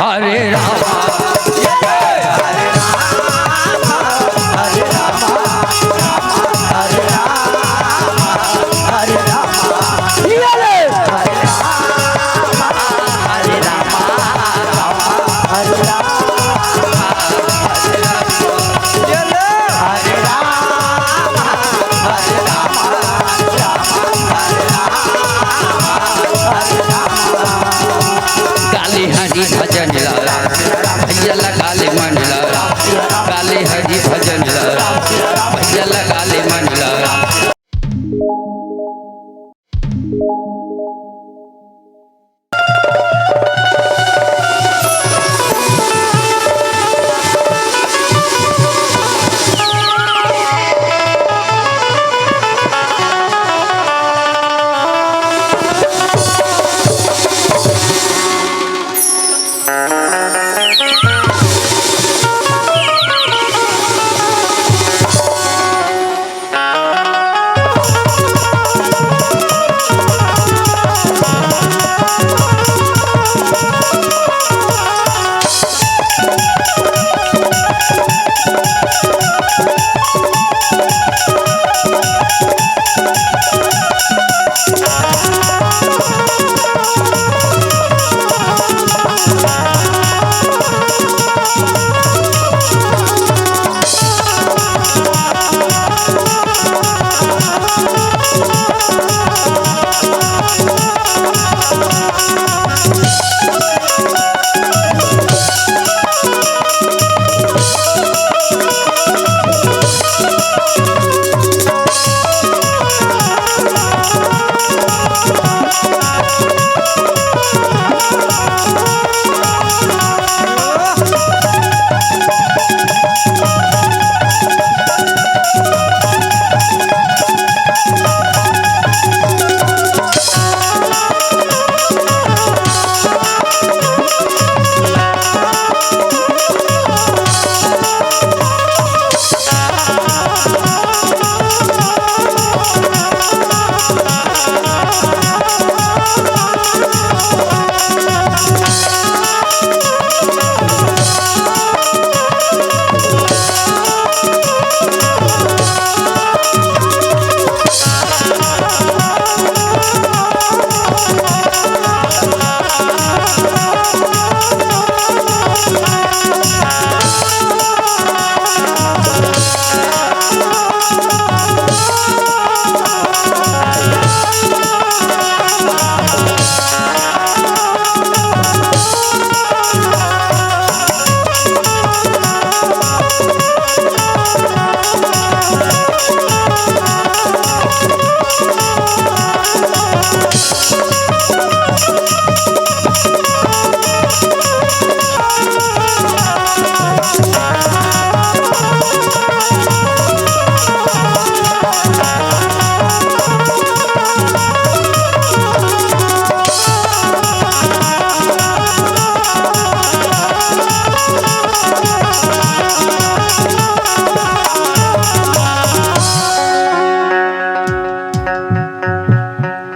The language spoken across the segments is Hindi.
हरे राम भजन भैया लगा ले मन काले हरि भजन भैया लगा ले मन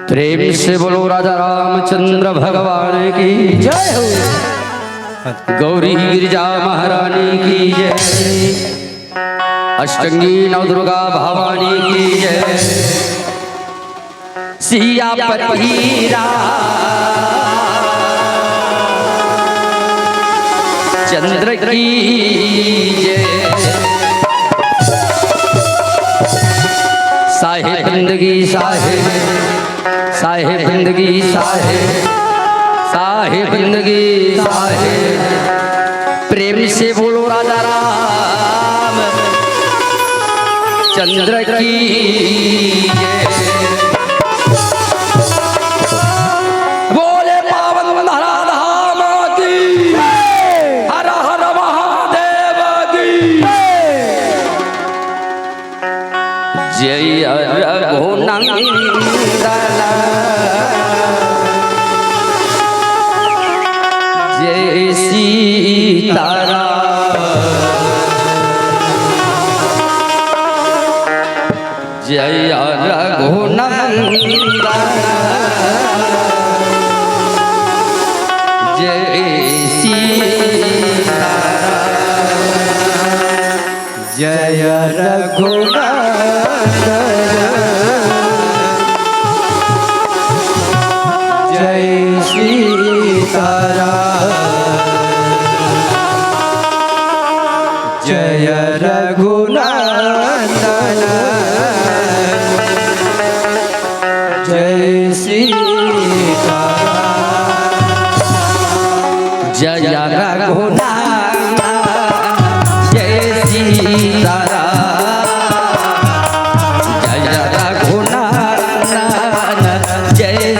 प्रेम से बोलो राजा रामचंद्र भगवान की जय हो। गौरी गिरिजा महारानी की जय। अष्टंगी नवदुर्गा भवानी की जय। सिया पतीरा चंद्र की जय। साहेब जिंदगी साहेब साहेब जिंदगी साहेब साहेब जिंदगी साहेब। प्रेम से बोलो राजा राम चंद्र की बोले पावन धरा धाम की हर हर महादेव की जय रघुनंदन जय सीताराम जय रघुनंदन जय रघुनाथ जय सीताराम जय रघुनाथ जय सीताराम जय रघुनाथ जय सीताराम जय रघुनाथ जय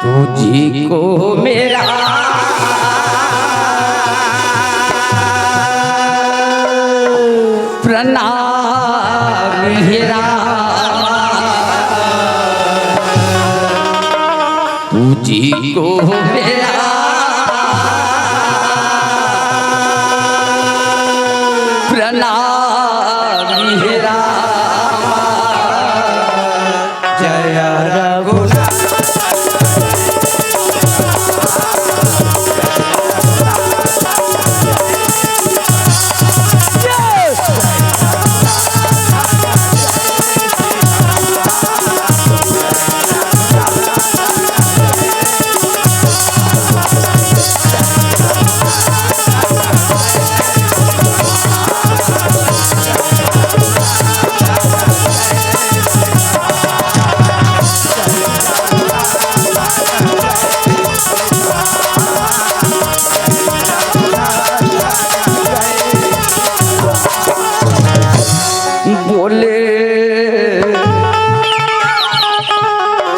तुझी को मेरा प्रणाम हे रामा तुझी को मेरा प्रणाम हे रामा जय रघुनाथ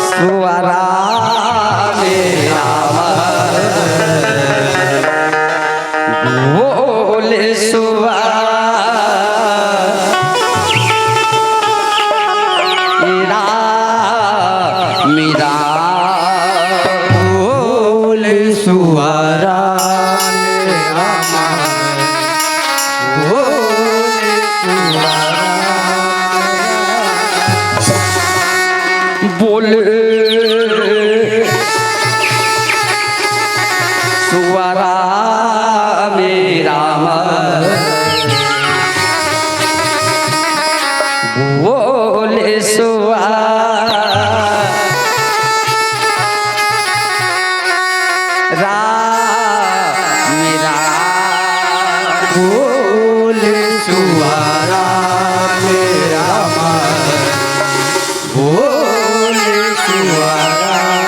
सुवरा मेरा बोले सुवरा मेरा बोले सुवरा मेरा बोले सुवरा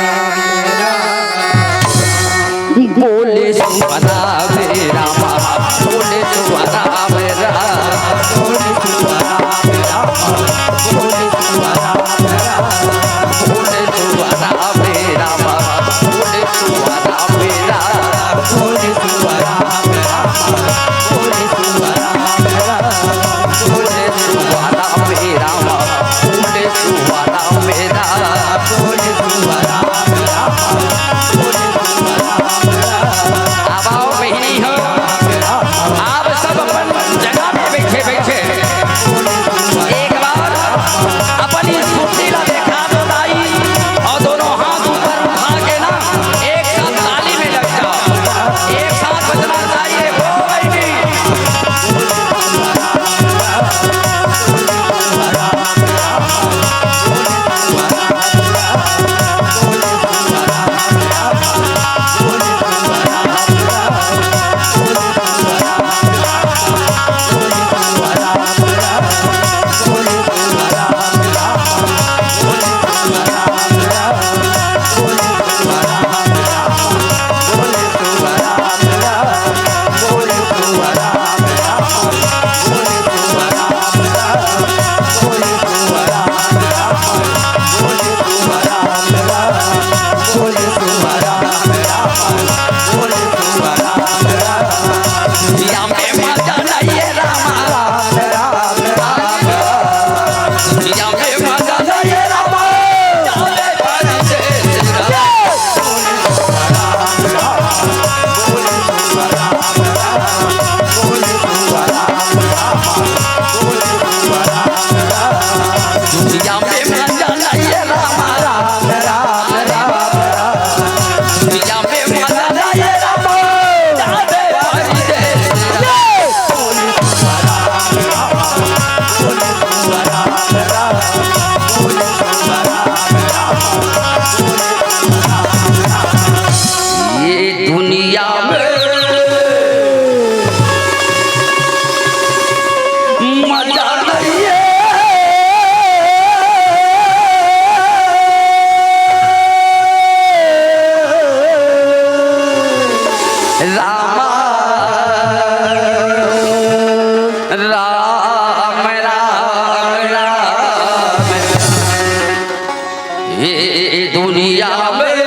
ये दुनिया में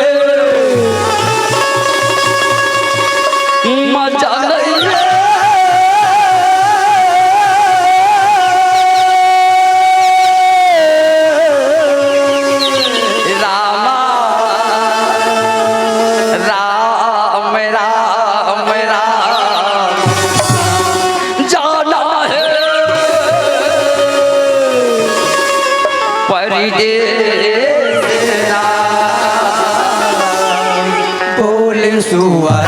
मजा नहीं है। रामा राम राम राम जाना है परदेस बोले सुअर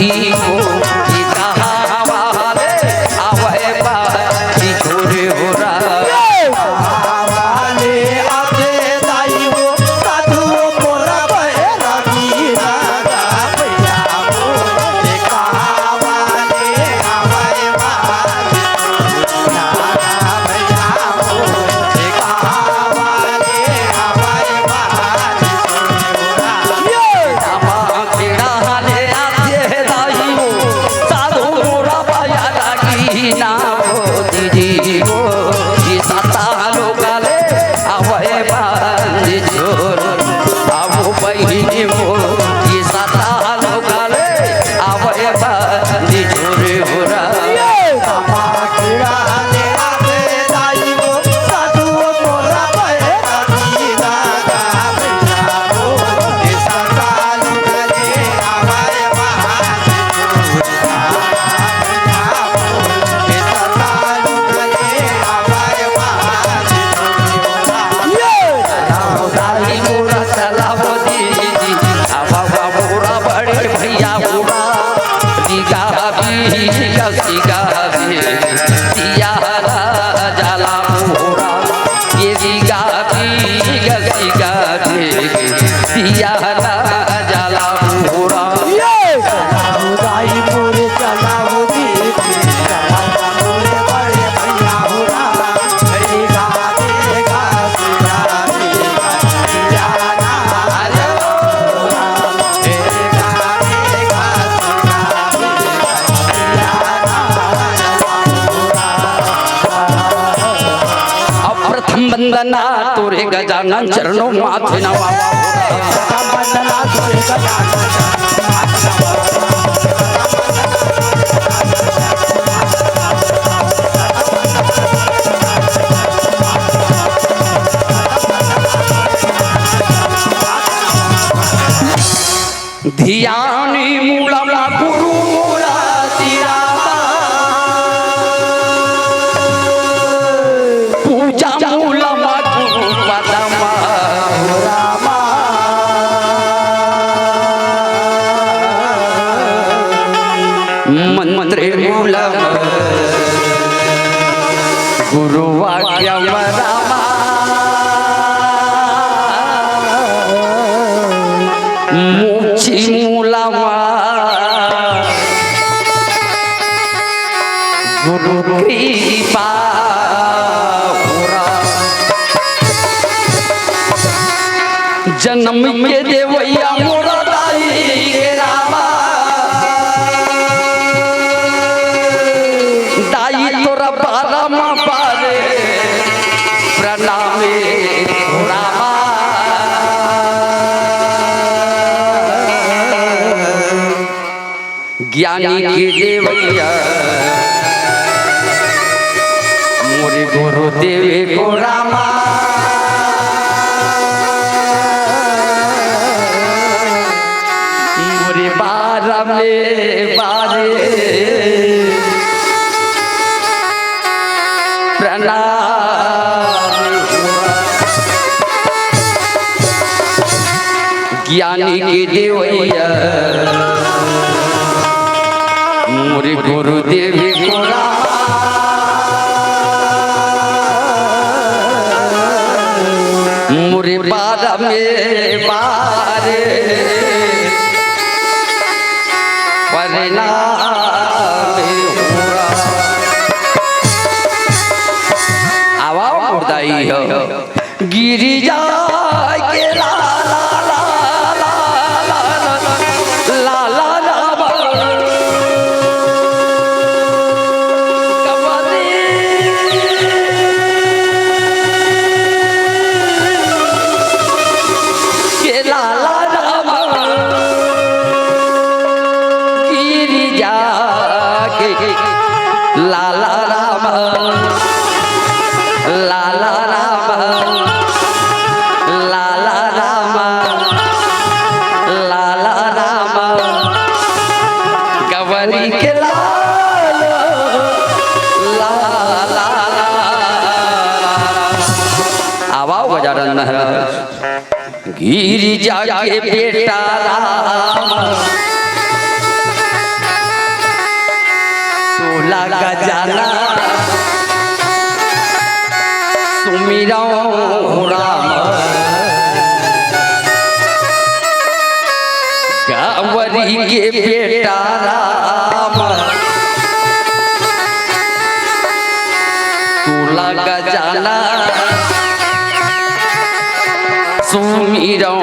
को सीता वाले आवे बाजी छोरे हो रहा वंदना तोरे गजानन चरणों माथे नवा वंदना तोरे गजानन ध्यानी मूला गुरु मूला तिरा पूजा मूला गुरु पदमा रामा मंत्रे मूला गुरु वाक्य रामा मूलमा गुरु कृपा जन्म के देवैया मोरा दाई के रामा दाई तोरा बारामा पारे प्रणामे रामा ज्ञानी के देवैया मोरे गुरु देवे को रामा मोरे बारा में बारे प्रणाम ज्ञानी के देवैया मोरे गुरुदेव को मोरे बारा में बारे परिणाम आवाओ मुर्दाई हो गिरिजा के ला ला ला ला ला ला ला ला लाला राम लाला राम लाला राम लाला राम गवरी के लाल लाला आवाओ गजानन महाराज गिरिजा के बेटा राम लगा जाना सुमिरो राम कांवरी के बेटा राम तू लगा जाना सुमिरो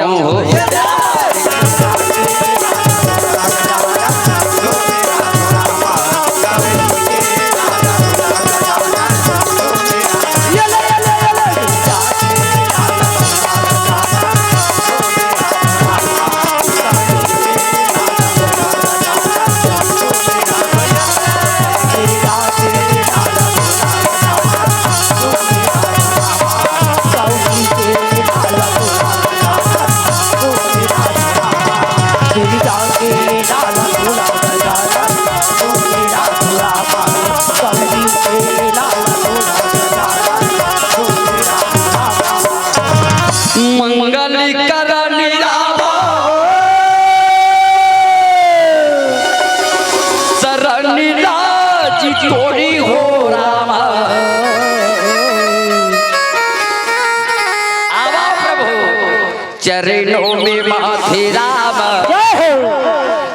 चरणों में माथे राम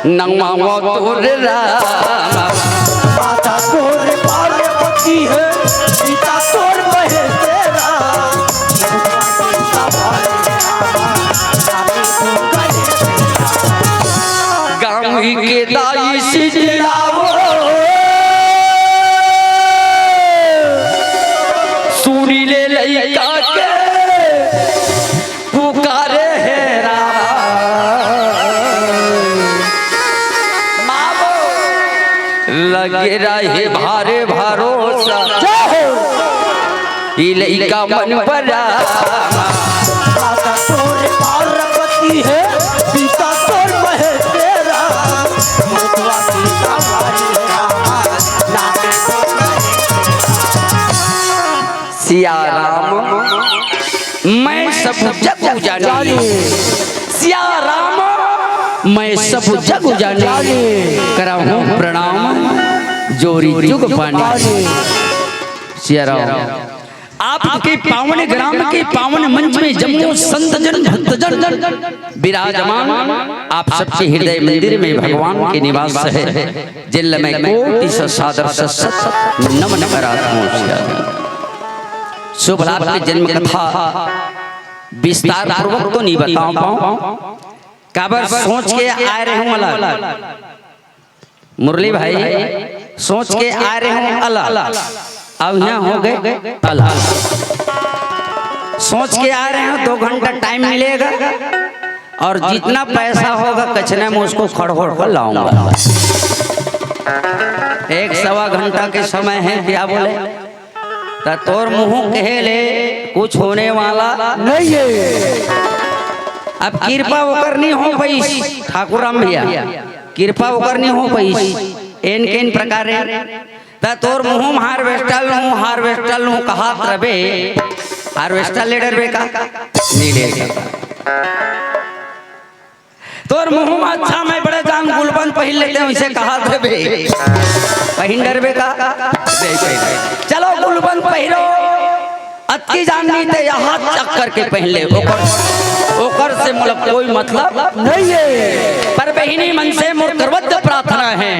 नमो तोर राम माता तोर पार्वती है सीता तोर महेश्वरा गाँव के दाई सिजलाओ सूरी ले लइका के लगे रहे भारे भरोसा लइका मन पर माता तोर पार्वती है सीता तोर महेश्वरा सिया राम मैं सब जग जाने सिया राम मैं सब जग जाने कराऊं प्रणाम जोरी जुग पानी सिया राम आपके पावन ग्राम के पावन मंच में जम्मू संत जन भक्त जन विराजमान आप सबके हृदय मंदिर में भगवान के निवास है जिल में कोटि सादर सत नमन कराता शुभ लाभ की जन्म कथा विस्तार पूर्वक तो नहीं बता पाऊं काबर सोच के आ रहे हूं अला मुरली भाई सोच के आ रहे हूं अला अब यहाँ हो गए अला सोच के आ रहे हो 2 घंटा टाइम मिलेगा और जितना पैसा होगा कचने में उसको खड़खड़ कर लाऊंगा 1-1.25 घंटा के समय है क्या बोले तो तोर मुंह कहे ले कुछ होने वाला नहीं है अब कृपा होकर नहीं हो पाई ठाकुर राम भैया कृपा होकर नहीं हो पाई एन प्रकार तोर मुँह हार्वेस्टल हूँ कहा रबे हार्वेस्टर लेडर बे का नहीं लेगा तोर मुँह में अच्छा मैं बड़े जान गुलबंद पहन लेते हैं इसे कहा रबे पहन डरबे का चलो गुलबंद पहनो अति जाननी ते यहाँ चक्कर के पहन ले ओकर से मुझे कोई मतलब नहीं है पर बहिनी मन से मोर करवत प्रार्थना है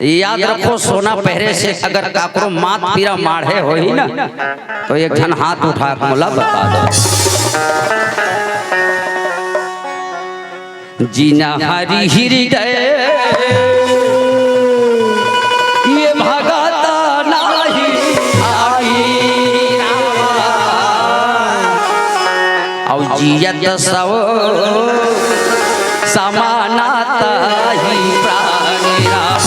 याद रखो सोना पहरे से अगर काकरो मात पीरा माढ़े हो ही ना तो एक जन हाथ उठा मुला बता दो जीना हरी हृदय ये भगाता नहीं और जियत सब समानाता ही प्राणी राम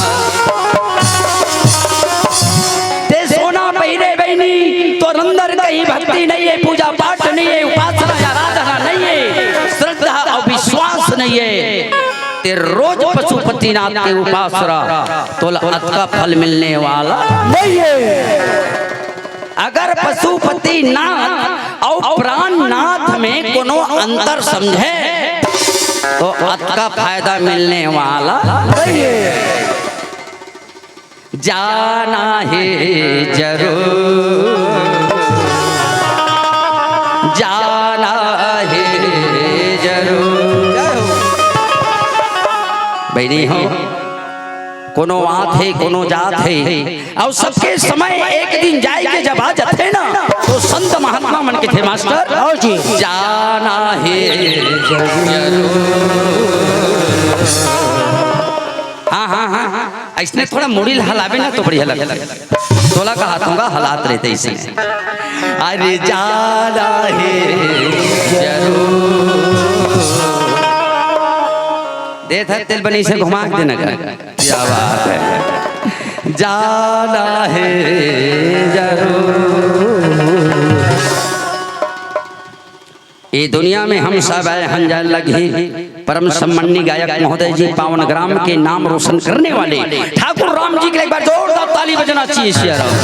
ते सोना पहने बहनी तो अंदर कहीं भक्ति नहीं है पूजा पाठ नहीं है उपासना आराधना नहीं है श्रद्धा और विश्वास नहीं है ते रोज पशुपतिनाथ के उपासना तो का फल मिलने वाला नहीं है अगर पशुपतिनाथ और प्राणनाथ में कोनो अंतर समझे तो अत का फायदा मिलने वाला नहीं है जाना है जरूर, जाना है जरूर। बहनी हो, कोनो आत है कोनो जात है, और सबके समय एक दिन जाएंगे जब आ जाते ना, तो संत महात्मा मन के थे मास्टर, जाना है हाँ हाँ हाँ हाँ, इसने थोड़ा मुड़ी हलावे ना तो बढ़िया लगता है। तोला का हाथों का हालात रहते इसमें। अरे जाना है जरूर, दे था तेल बनी से घुमा देना का, क्या बात है। जाना है जरूर, ये दुनिया में हम सब आए हंजाल लगी। परम सम्माननीय गायक महोदय जी पावन ग्राम के नाम रोशन करने वाले ठाकुर राम जी के लिए एक बार जोरदार ताली बजना चाहिए। सिया राम,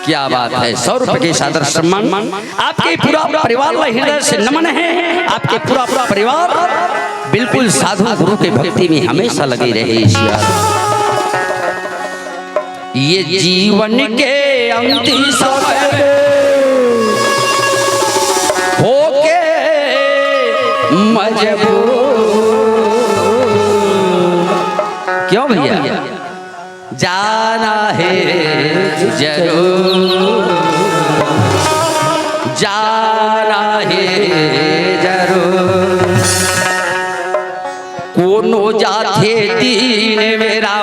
क्या बात है। 100 रुपए के सादर सम्मान आपके पूरा परिवार में हृदय से नमन है। आपके पूरा परिवार बिल्कुल साधु गुरु के भक्ति में हमेशा लगे रहे। सिया ये जीवन के अंतिम समय होके मजबूर, क्यों भैया, जाना है जरूर, जाना है जरूर। कोनो जाते दिन मेरा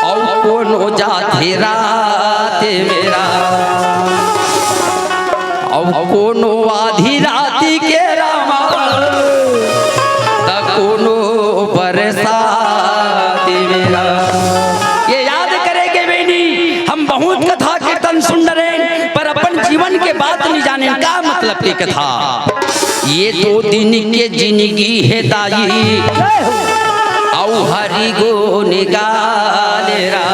और कोनो जाते रात मेरा, और कोनो आधी राती के रामा, कोनो बरसाती मेरा। ये याद करेंगे बेनी, हम बहुत कथा कीर्तन सुन रहे हैं, पर अपन जीवन के बात नहीं जाने का मतलब की कथा। ये 2 दिन के जिंदगी है दाई, औ हरि गो निकालेरा,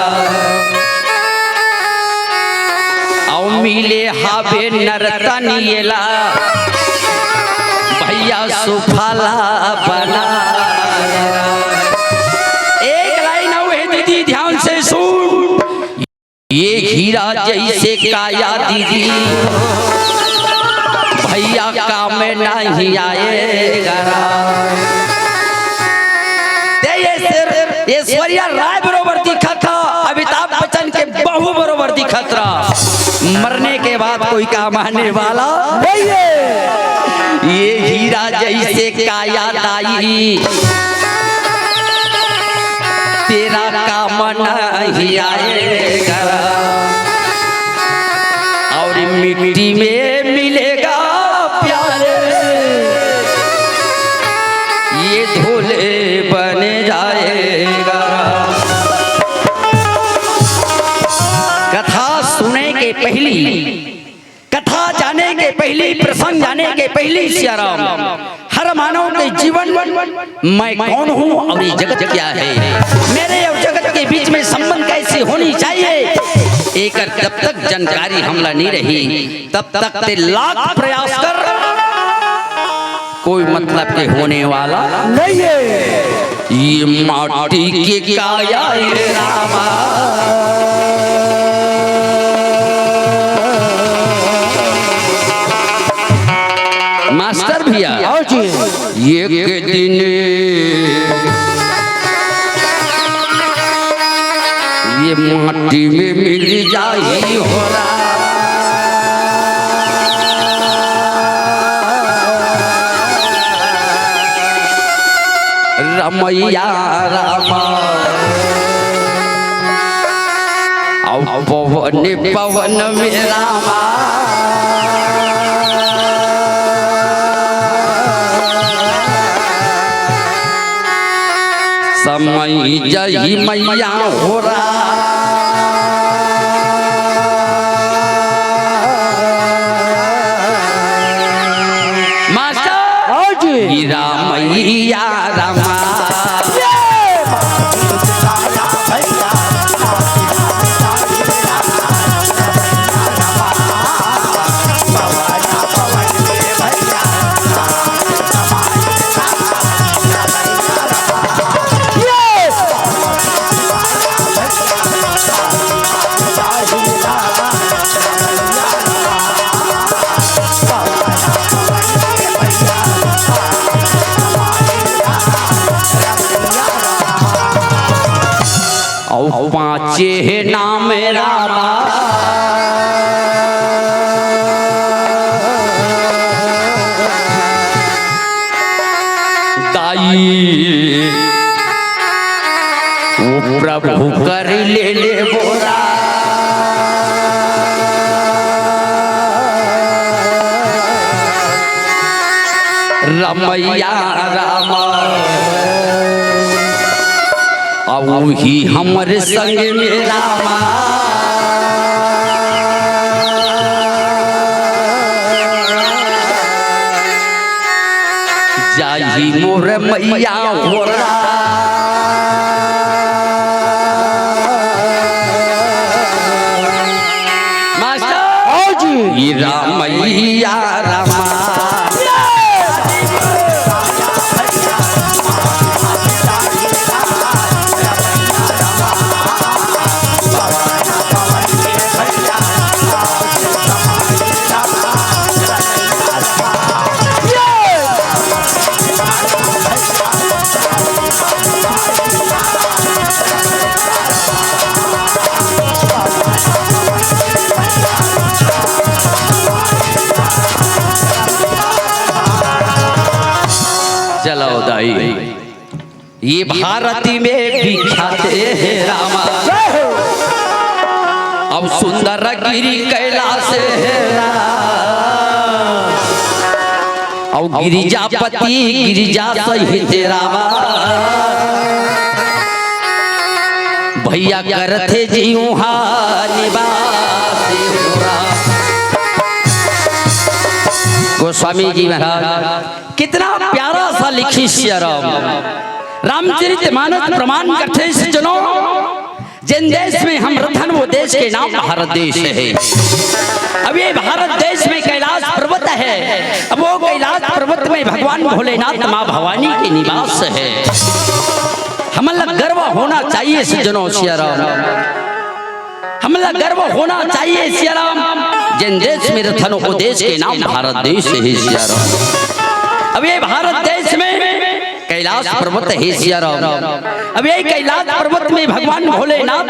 मिले हावे नरतनियला भैया सुफला बना। एक लाइन हुए दीदी ध्यान से सुन, ये हीरा जैसे काया दीदी भैया काम में नहीं आएगा। ऐश्वर्या राय बरोबर दिखा था, अमिताभ बच्चन के बहु बरोबर दिखा था, मरने के बाद कोई काम आने वाला नहीं है। ये हीरा जैसे काया दाई तेरा काम नहीं आएगा, और मिट्टी में मिलेगा प्यारे, ये धोले बन जाएगा। कथा सुने के पहली, कथा जाने के पहली, प्रसंग जाने के पहली सिया राम, हर मानव के जीवन मैं कौन हूँ और ये जगत क्या है, मेरे और जगत के बीच में संबंध कैसे होनी चाहिए, एक जब तक जानकारी हमला नहीं रही तब तक ते लाख प्रयास कर कोई मतलब के होने वाला नहीं है। ये माटी के काया रामा, मास्टर भैया एक दिन ये माटी में मिल जाई हो रहा, रमैया रामा और पवन पवन में रामा, समय जही मैया हो रहा, मास्टर मैया रामा और पाँचे है नाम रामा दाई वो प्रभु कर ले बोरा रमैया रामा अब ही हमरे संग में रामा जाई मोर मैया होरा मास्टर जी रामैया रामा चलो दाई ये भारती में विख्यात है रामा अब सुंदर गिरी कैलाश है और गिरिजापति गिरिजा सहित रामा भैया करते जी वहाँ निवास गोस्वामी जी महाराज कितना प्यारा सा लिखी सियाराम रामचरितमानस प्रमाण करते सज्जनों जिन देश में हम रथन वो देश के नाम भारत देश है। अब ये भारत देश में कैलाश पर्वत है। अब वो कैलाश पर्वत में भगवान भोलेनाथ माँ भवानी के निवास है। हमारा गर्व होना चाहिए सज्जनों सियाराम हमारा गर्व होना चाहिए सियाराम जिन देश में रथन वो देश के नाम भारत देश है सियाराम। अब ये भारत देश में कैलाश पर्वत है सियाराम। अब ये कैलाश पर्वत में भगवान भोलेनाथ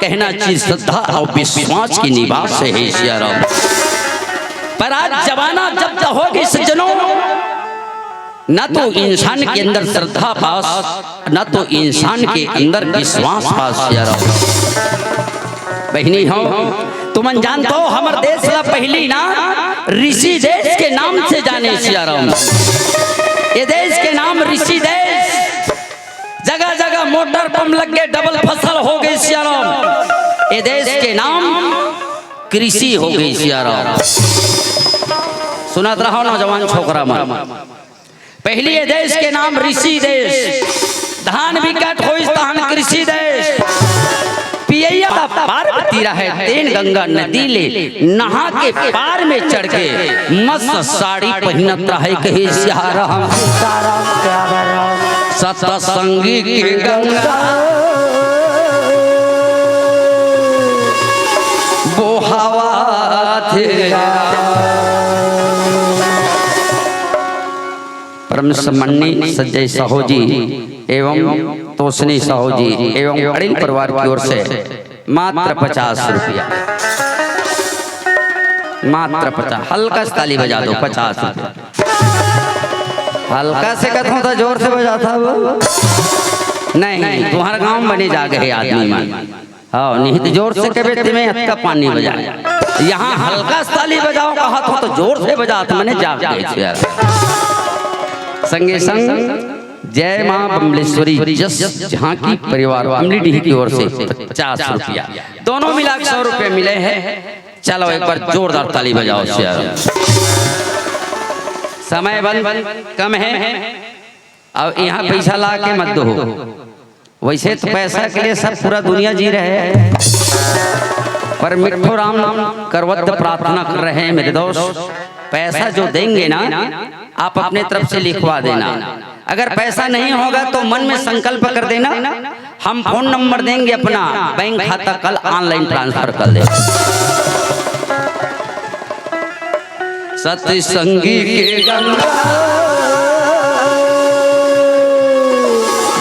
कहना चाहिए श्रद्धा और विश्वास की निवास है सियाराम। पर आज जमाना जब तक होगी सज्जनों न तो इंसान के अंदर श्रद्धा पास न तो इंसान के अंदर विश्वास पास सियाराम। बहनी हो तुम जानते हो हमारे देश का पहली ना ऋषि देश के नाम से जाने सियाराम। ये देश के नाम ऋषि देश जगह जगह मोटर पंप लग गए डबल फसल हो गई सियाराम। ये देश के नाम कृषि हो गई सियाराम। सुनत रहो नौजवान छोकरा मन पहली ये देश के नाम ऋषि देश धान विकट हो धान कृषि देश पियैया पार्वती रहे तेन गंगा नदी ले नहा के पार में चढ़ के मस्त साड़ी पहनत रहे कहे सियाराम सतसंगी की गंगा वो हवा थे परम सम्माननीय सज्जय साहू जी एवं तोषनी साहू जी एवं अड़िल परिवार की ओर से मात्र 50 रुपया मात्र 50 हल्का से ताली बजा दो 50 रुपया हल्का से कहता हूँ जोर से बजा था वो नहीं तुम्हारा गांव बने जा गए आदमी मान हाँ निहित जोर से कभी तुम्हें हत्का पानी बजाए यहाँ हल्का से ताली बजाओ कहा था तो जोर से बजा तो मैंने जा गए संगे संग जय मां बमलेश्वरी जस जहाँ की परिवार अमलीडीह की ओर से 50 रुपया दोनों मिला 100 रुपये मिले हैं। चलो एक बार जोरदार ताली बजाओ यार। समय बंद कम है अब यहाँ पैसा ला के मत दो वैसे तो पैसा के लिए सब पूरा दुनिया जी रहे हैं पर मिठो राम नाम करवत प्रार्थना कर रहे हैं मेरे दोस्त। पैसा जो देंगे ना आप अपने तरफ से लिखवा देना। अगर पैसा नहीं होगा तो मन में संकल्प कर देना हम फोन नंबर देंगे अपना बैंक खाता कल ऑनलाइन ट्रांसफर कर दे। सत्संगी के गंगा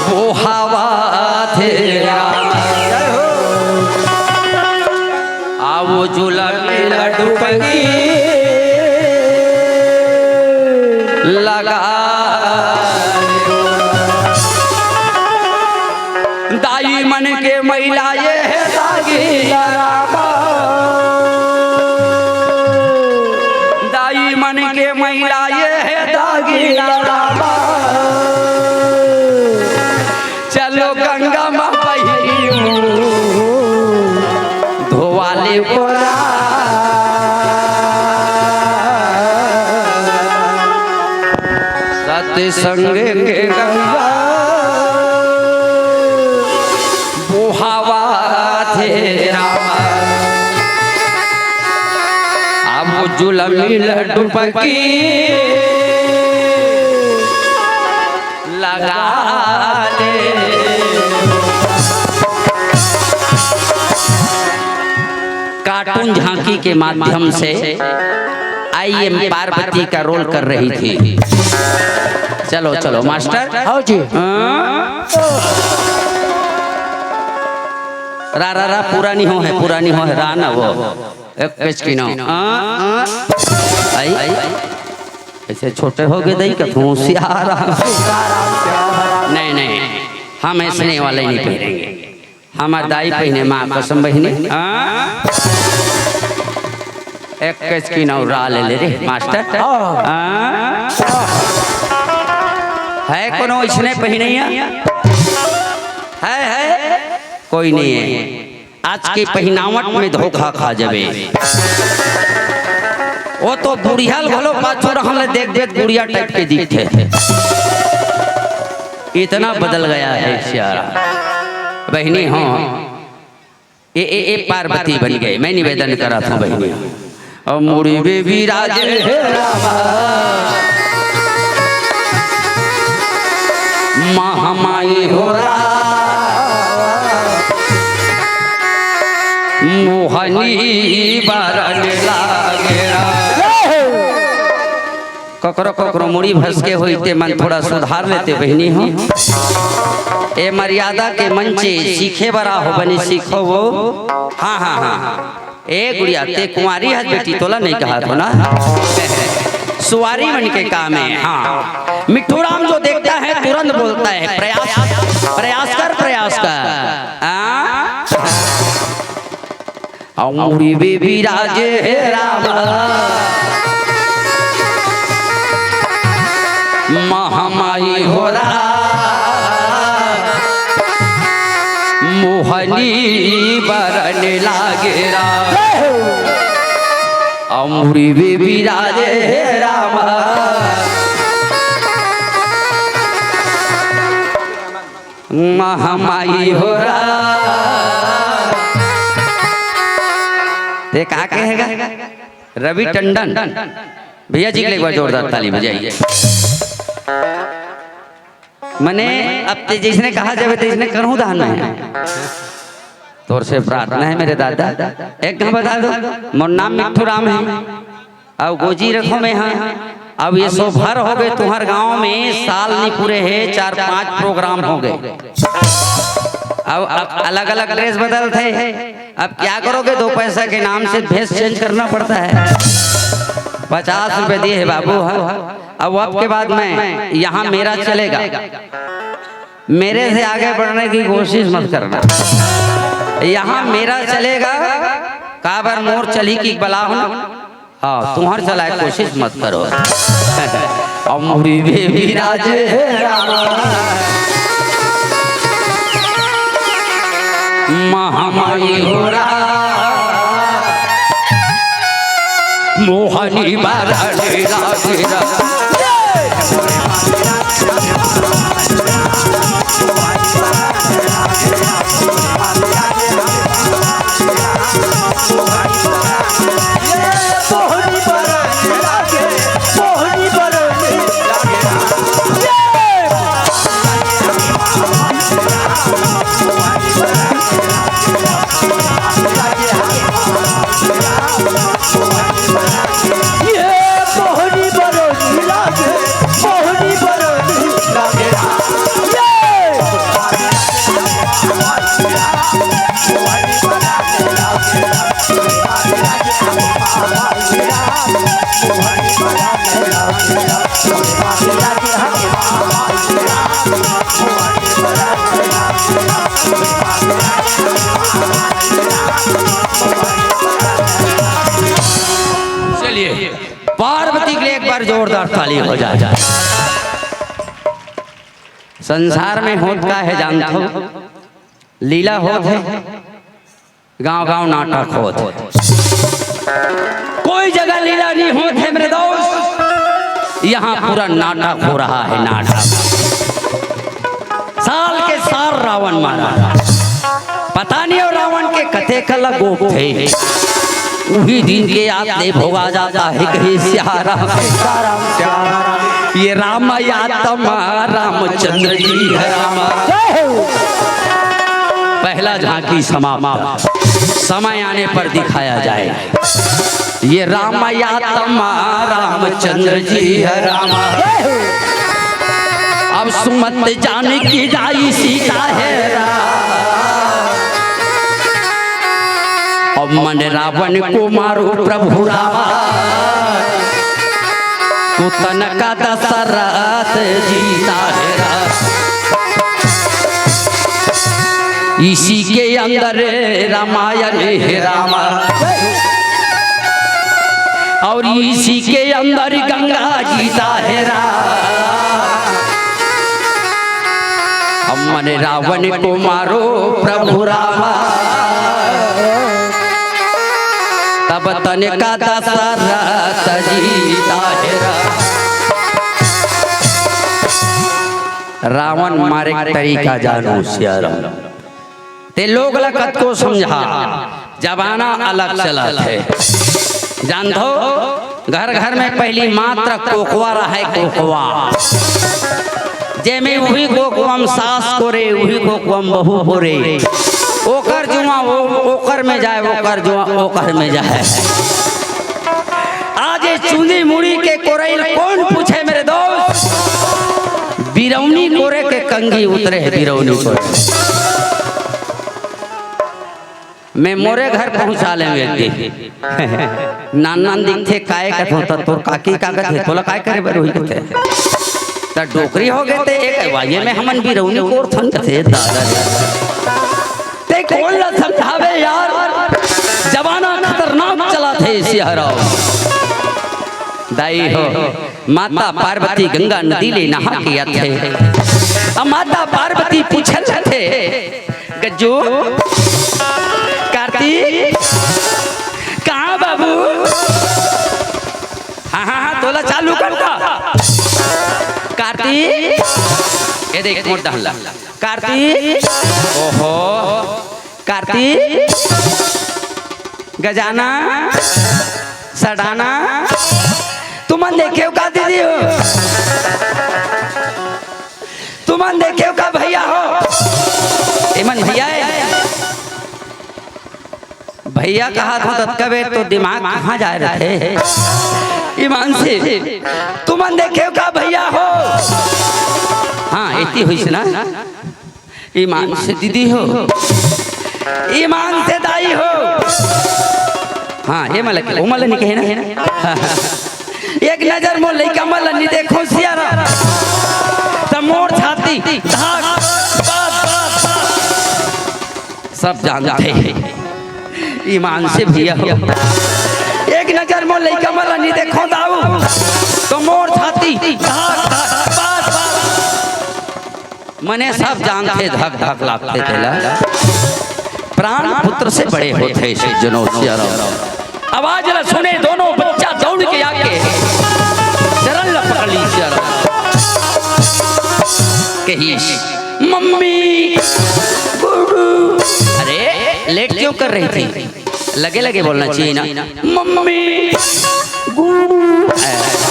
वो हवा थे जुलमी डुबकी लगा दाई मन के महिला ये है दागी दाई मन के महिला ये है दागी चलो गंगा माँ धोवाले बोरा सत्संग के गंगा बुहावा तेरा अब जुलमी डुबकी लगा दे कार्टून झांकी के माध्यम से आईएम पार्वती का रोल कर रही थी। चलो चलो मास्टर। हाँ जी। रा पुरानी हो है रा ना वो एक पेज की ना आई ऐसे छोटे हो गए दही का होशियार नहीं हम ऐसे वाले नहीं पहनेंगे हमारे दाई पहने माँ कसम बहने एक पेज की ना रा ले रे मास्टर है कोनो इसने पहने है कोई नहीं है आज के पहनावट में धोखा खा जावे वो तो बुढ़ियाल भलो पाछो रहले देख देख बुढ़िया टाइप के दिखते इतना बदल गया है श्यारा बहनी हो ए पार्वती बन गए। मैं निवेदन करा था बहनी और मुड़ी बेबी राजे महामाई हो मोहनी बारन लागेरा ककरो मुड़ी भस के होते मन थोड़ा सुधार लेते बहनी हो ए मर्यादा के मंचे सीखे बरा हो बनी सीखो वो हाँ ए गुड़िया ते कुंवारी है बेटी तोला नहीं कहा तो ना सुवारी मन के काम है। हाँ मिट्ठू राम जो देखता है तुरंत बोलता है प्रयास कर मुड़ी बेबी राजे रामा महामाई हो रहा मोहनी बरन लागेरा मुड़ी बेबी राजे रामा महामाई हो रहा ते कहा कहेगा रवि टंडन भैया जी के लिए एक बार जोरदार ताली बजाइए। मैंने अब ते जिसने कहा जावे तो इसने करूँ दान में तोर से प्रार्थना है मेरे दादा एक कहाँ बता दो मोर नाम मिट्ठू राम है अब गोजी रखो में हाँ अब ये सोभर हो गए तुम्हारे गांव में साल नहीं पूरे है 4-5 प्रोग्राम हो गए अब अलग अलग ड्रेस बदलते अब क्या करोगे 2 पैसा के नाम से भेस चेंज करना पड़ता है 50 रुपए दिए है बाबू अब के बाद मैं यहाँ मेरा चलेगा मेरे से आगे बढ़ने की कोशिश मत करना यहाँ मेरा चलेगा काबर मोर चली की बला हो हाँ तुम्हार चलाए कोशिश मत करो अमरी बेबी राजे महामाई हो रहा मोहनी बारा मोहनी बरोनी लागे बार जोरदार ताली हो जाए। संसार में होत का है जानते हो? लीला होत है, गांव गांव नाटक होत है। कोई जगह लीला नहीं होत है मेरे दोस्त, यहाँ पूरा नाटक हो रहा है। नाटक साल के साल रावण मारा, पता नहीं और रावण के कथे कला गोप थे। वही दिन के याद ले भोगा जाता है कहीं सियारा ये राम याद रामचंद्र जी है रामा। पहला झांकी समाप्त, समय आने पर दिखाया जाए। ये राम याद रामचंद्र जी है रामा। अब सुमत जाने की जाई सीता है अब मन रावण को मारो प्रभु रामा। तो तनका दशरथ जीता है इसी के अंदर रामायण है रामा। और इसी के अंदर गंगा जीता है मन रावण को मारो प्रभु रामा। तब तनिका दशरथ जीता है रावण मारे तरीका जानो सियारा ते लोग लगत को समझा जमाना अलग चला थे। जान दो घर घर में पहली मात्र कोकवा रहा है कोकवा जे में वही कोकवम सास कोरे वही कोकवम बहू होरे ओकर जुआ ओकर में जाए ओकर जुआ ओकर में जाए। आज ये चूंदी मुड़ी के कोरैल कौन पूछे मेरे दोस्त? बिरौनी कोरे के कंगी उतरे है बिरौनी कोरे। मैं मोरे घर पहुंचा ले व्यक्ति नान दिखते काय कथ होता तोर काकी कागत है तोला काय करे बर होई कथे त डोकरी हो गए ते एक वाये में हमन भी रौनी कोर थन थे दादा ते कौन ला समझावे यार जमाना खतरनाक चला थे सिहरा। दाई हो माता पार्वती गंगा नदी ले नहा के आथे। अब माता पार्वती पूछल थे गज्जू कार्तिक कहाँ बाबू? हाँ हाँ हाँ तोला चालू करता कार्तिक ये देख मोट डाला कार्तिक। ओहो कार्तिक गजाना सडाना तुमन देखे का दीदी हो? तुमन देखे का भैया हो? एमन भैया है भैया कहा था तत्कबे तो दिमाग कहाँ जा रहे थे ईमान से तुमन देखे का भैया हो? हाँ इतनी हुई ना ईमान से दीदी हो ईमान से दाई हो। हाँ ये मलक वो मल नहीं कहे ना एक नजर मोल लई कमल नहीं देखो सियारा त मोर छाती धाक सब जानते हैं ईमान से भैया हो। एक नजर मोल लई कमल नहीं देखो दाऊ तो मोर छाती धाक मने सब जानते धक धक लागते चला। प्राण पुत्र से बड़े होते इसे जनों सियारा। आवाज न सुने दोनों बच्चा दौड़ के आके चरण पकड़ ली सियारा। कही मम्मी अरे लेट क्यों कर रही थी? लगे लगे बोलना चाहिए ना मम्मी।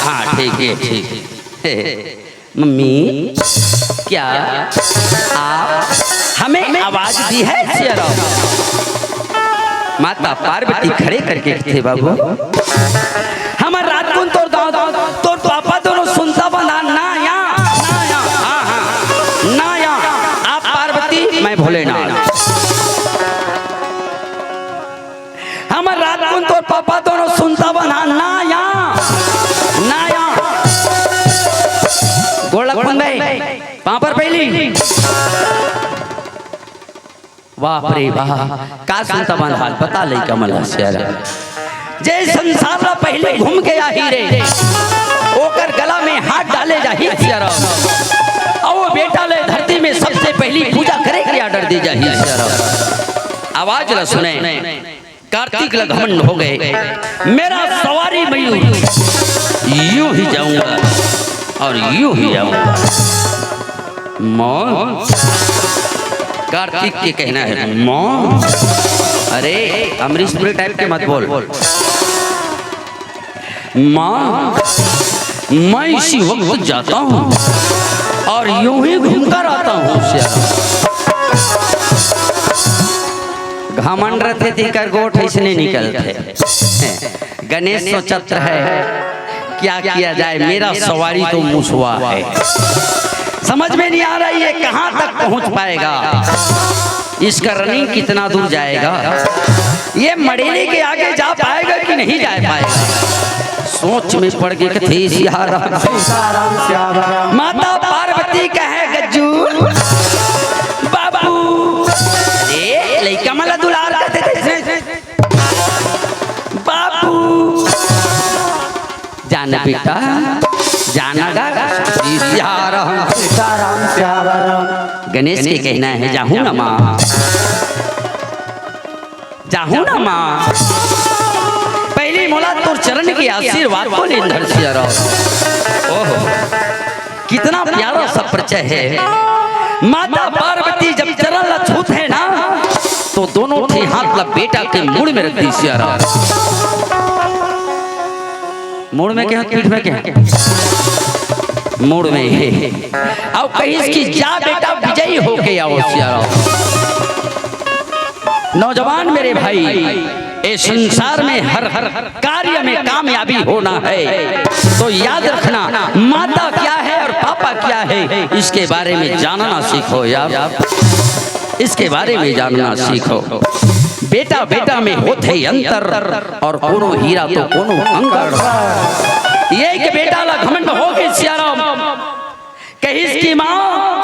हाँ ठीक है ठीक है। मम्मी क्या आप हमें आवाज दी है सियारा? माता पार्वती खड़े करके थे बाबू हमार रात को तो पापा दोनों सुनता बना ना या हाँ हाँ ना या आप पार्वती मैं भोलेनाथ। हमार रात को तो पापा दोनों सुनता बना ना या गोलक भाई पापर पहली वाह रे वाह का सुनता बन हाल पता ले कमल सियारा। जय संसार पहले घूम के आई रे ओकर गला में हाथ डाले जाही सिया राम। और वो बेटा ले धरती में सबसे पहली पूजा करे के आर्डर दी जाही सिया राम। आवाज ला सुने, कार्तिक ला घमंड हो गए, मेरा सवारी मयूर यूं ही जाऊंगा और यूं ही आऊंगा। मौत कार्तिक के कहना है मौत। अरे अमरीश पुरी टाइप के मत बोल। माँ मैं इसी वक्त जाता हूँ और यूं ही घूमकर आता हूँ। घमंड रहते थे कर गोठ ऐसे निकलते। गणेश सोचत्र है क्या किया जाए, मेरा सवारी तो मुसवा है। समझ में नहीं आ रहा ये कहाँ तक पहुँच पाएगा, इसका रनिंग कितना दूर जाएगा, ये मड़ेले के आगे जा पाएगा कि नहीं जा पाएगा। सोच में पड़ गई कथी सिया राम। माता पार्वती कहे गज्जू बाबू, अरे लइका मला दुलार करते थे बाबू। जाना बेटा जाना गणेश के कहना है जाहू ना माँ, जाहू ना माँ। पहली मोला तो चरण के आशीर्वाद को ले धरसिया राम। ओहो कितना प्यारा सा परिचय है। माता पार्वती जब चरण ला छूत है ना तो दोनों थे हाथ ला बेटा के मुड़ में रख दी सिया राम। मुड़ में क्या पीठ में क्या मुड़ में है। अब कहीं इसकी जा बेटा विजयी होके आओ सिया राम। नौजवान मेरे भाई, इस संसार में हर कार्य में कामयाबी होना है तो याद रखना माता क्या है और पापा क्या है, इसके बारे में जानना सीखो यार, इसके बारे में जानना सीखो। बेटा बेटा में होते अंतर और कोनो हीरा तो कोनो कंकर। ये कि बेटा ला घमंड हो गई सिया राम। कहीं इसकी माँ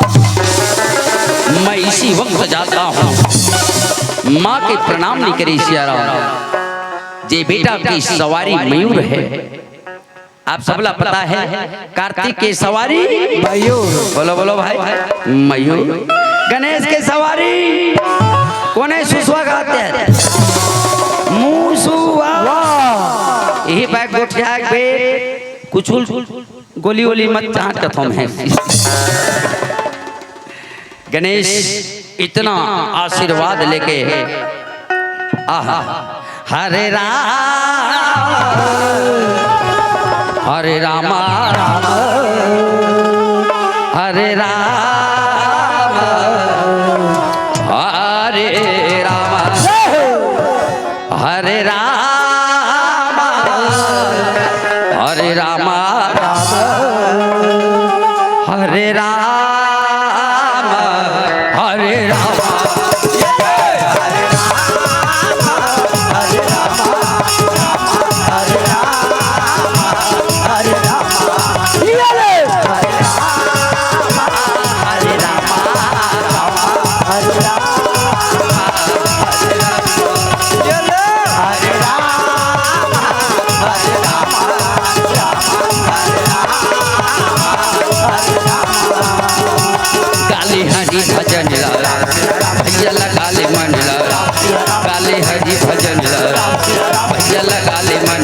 मैं इसी वक्त जाता हूँ, माँ के प्रणाम नहीं करी सिया राम। जे बेटा की सवारी मयूर है, आप सबला पता है कार्तिक के सवारी मयूर। बोलो बोलो भाई मयूर। गणेश के सवारी कोने सुसवा गाते हैं मुसुआ। यही बैग गोठिया पे कुछ गोली गोली मत चाहत कथम है। गणेश इतना आशीर्वाद लेके आहा हरे राम हरे रामा हरे राम हरे रामा हरे राम हरे रामा हरे राम हरे राम। भजन भैया लगा ले मन काले हरि भजन भैया लगा ले मन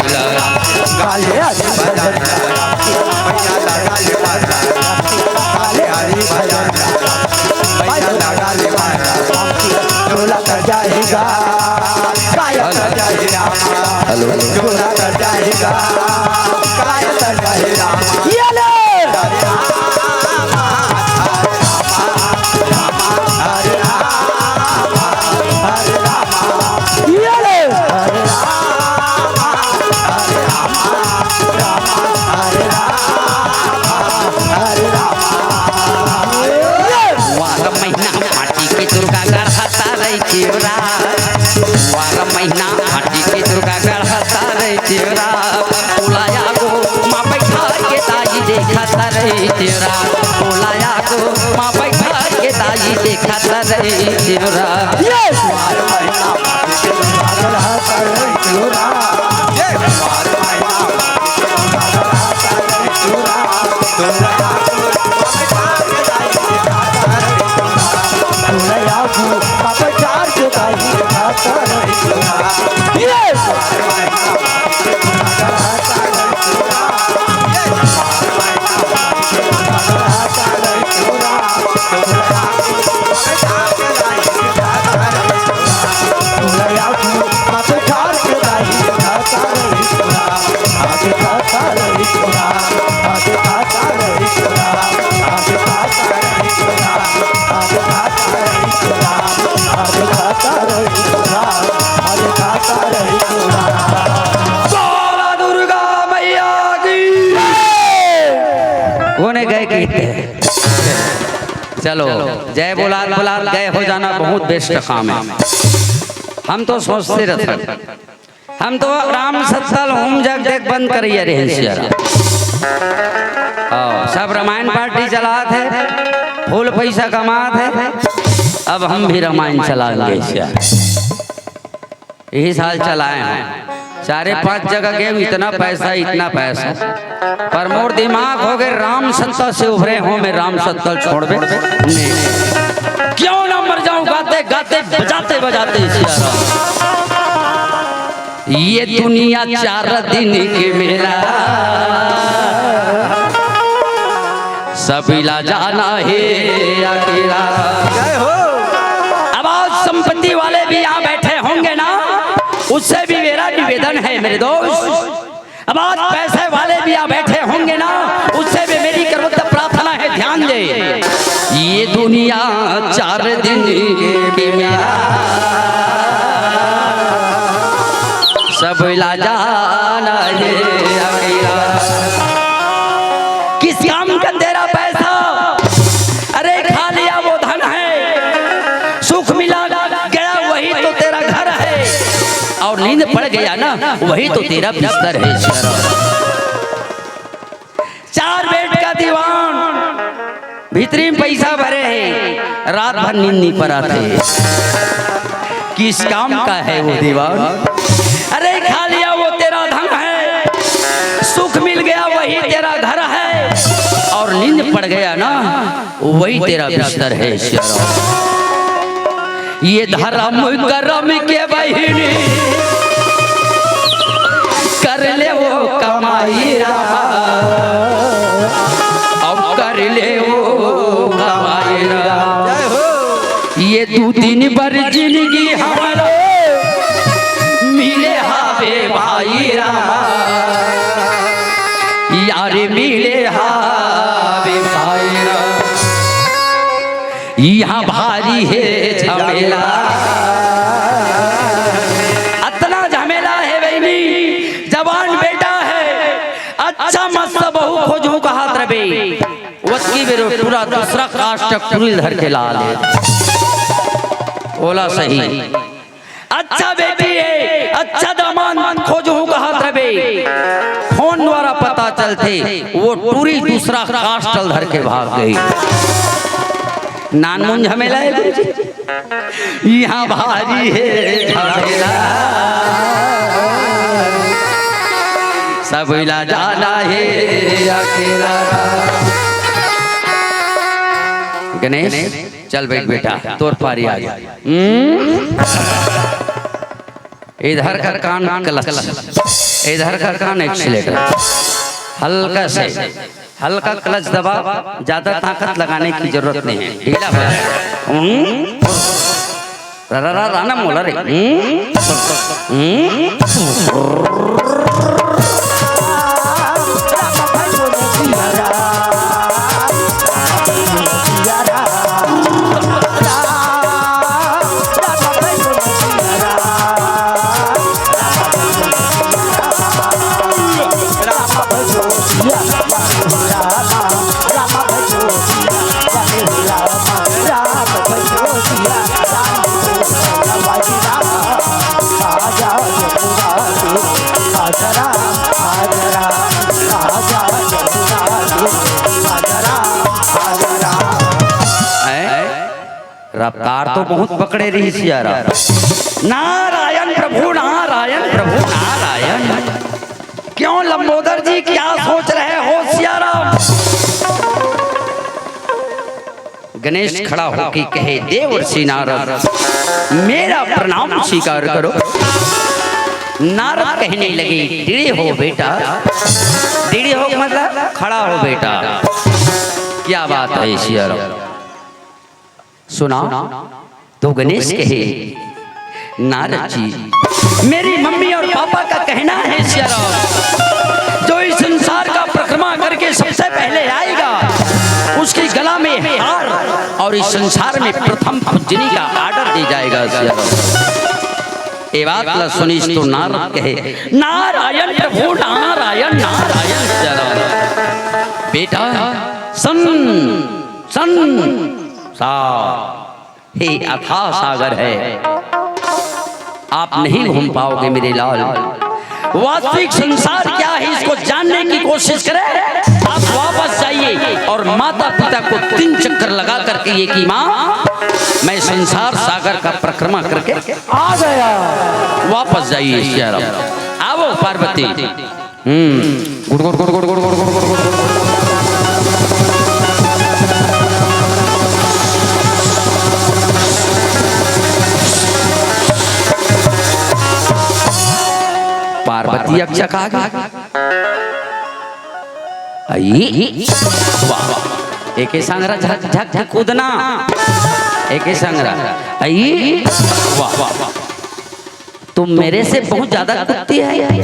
काले हरि भजन भैया लगा ले मन काले हरि भजन भैया लगा ले मन झोला कर जाएगा काया कर जाएगा झोला कर जाएगा काया कर जाएगा। वार महीना हाटी के दुर्गा गढ़ता रही तेरा बोलाया को माँ बैठा के दाई देखा रही तेरा बोलाया को माँ बैठा के दाई देखा रही तेरा। चलो जय बोलाल बोलाल गए हो जाना बहुत बेस्ट काम है। हम तो सोचते रहते हम तो राम सत्सल होम जग देख बंद करिए रहे सब रामायण पार्टी चलात है फुल पैसा कमात है। अब हम भी रामायण चलाएंगे यही साल चलाए हैं 4-5 जगह गए इतना पैसा पर मोर दिमाग हो गए राम सत्ता से उभरे हो मैं राम सत्ता छोड़ दे क्यों ना मर जाऊं गाते गाते बजाते बजाते ये दुनिया 4 दिन के मेला सबीला जाना है अकेला। अब आज संपत्ति वाले भी यहाँ बैठे होंगे ना उससे भी मेरा निवेदन है मेरे दोस्त। अब आज पैसे वाले भी यहाँ बैठे होंगे ना उससे भी मेरी करवत प्रार्थना है ध्यान दे ये दुनिया 4 दिन के मेला सबीला जाना है अकेला। किस काम का तेरा पैसा अरे खा लिया वो धन है सुख मिला गया वही तो तेरा घर है और नींद पड़ गया ना वही तो तेरा बिस्तर है। 4 बेड का दीवान भीतरी में पैसा भरे है रात भर नींद नहीं पड़ाते किस काम का है वो दीवान। अरे खा लिया वो तेरा धन है सुख मिल गया वही तेरा घर है और नींद पड़ गया ना वही तेरा बिस्तर है। ये धर्म करम के बहिनी कर ले वो कमाई और कर ले वो कमाई ये 2-3 बार जिंदगी हमारा मिले हावे भाई यार मिले हावे भाई यहाँ भारी है झमेला इतना झमेला है बहनी जवान बेटा है अच्छा मस्त बहू खोजू का हाथ रबे उसकी बेरो पूरा दूसरा कास्ट पूरी धर के लाल बोला सही। अच्छा बेटी है अच्छा दामाद खोजू का हाथ रबे फोन द्वारा पता चलते वो पूरी दूसरा कास्ट धर के भाग गई नानमुन झमेला है यहाँ भारी है झमेला सबीला जाना है अकेला। गणेश चल बैठ बेटा तोर पारी आ गया इधर का कान क्लच इधर का कान एक्सीलेटर हल्का क्लच दबा ज्यादा ताकत लगाने की जरूरत नहीं है ढीला राना मोला रे रफ्तार तो बहुत पकड़े रही सियारा नारायण प्रभु नारायण क्यों लंबोदर जी क्या सोच रहे हो सियाराम। गणेश खड़ा होकर कहे देवर्षि नारद मेरा प्रणाम स्वीकार करो। नारद कहने लगे टेढ़े हो बेटा टेढ़े हो मतलब खड़ा हो बेटा क्या बात है सियाराम सुना तो गणेश कहे नारद जी मेरी मम्मी और पापा का कहना है सियाराम जो इस संसार का परिक्रमा करके सबसे पहले आएगा उसके गला में हार और इस संसार में प्रथम पूजनी का आर्डर दे जाएगा सियाराम। ये बात ला सुनिस तो नारद कहे नारायण प्रभु नारायण नारायण सियाराम बेटा सन हे अथाह सागर है, आप नहीं घूम पाओगे मेरे लाल। वास्तविक संसार क्या है इसको जानने की कोशिश करें। आप वापस जाइए और माता पिता को 3 चक्कर लगा करके ये कि माँ मैं संसार सागर का परिक्रमा करके आ गया। वापस जाइए श्याम। आओ पार्वती। गुड़ गुड़ गुड़ गुड़ गुड़ गुड़ गुड़ गुड़ गुड़। पार्वती अब चका आई वाह, एक संगरा झक झक झक कूदना, एक संगरा आई वाह वाह। तुम मेरे से बहुत ज्यादा कूदती है।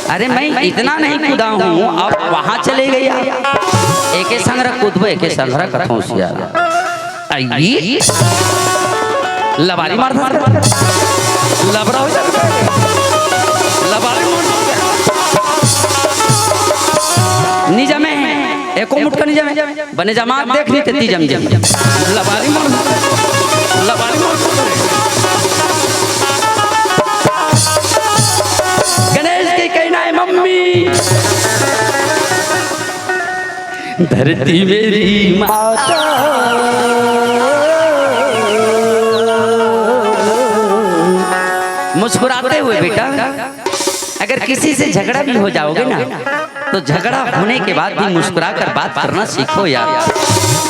अरे मैं इतना नहीं कूदा हूँ, आप वहां चले गई। एक संगरा कूदबो, एक संगरा कथों से आई लबारी मार लबरा हो जाता लबारी मार निजा में एको मुटका निजा में बने जमात देख ली तेती जम जम लबारी मार गणेश की कहना है मम्मी धरती मेरी माता मुस्कुराते हुए बेटा, अगर किसी से झगड़ा भी हो जाओगे ना तो झगड़ा होने के बाद भी मुस्कुरा कर बात करना सीखो यार।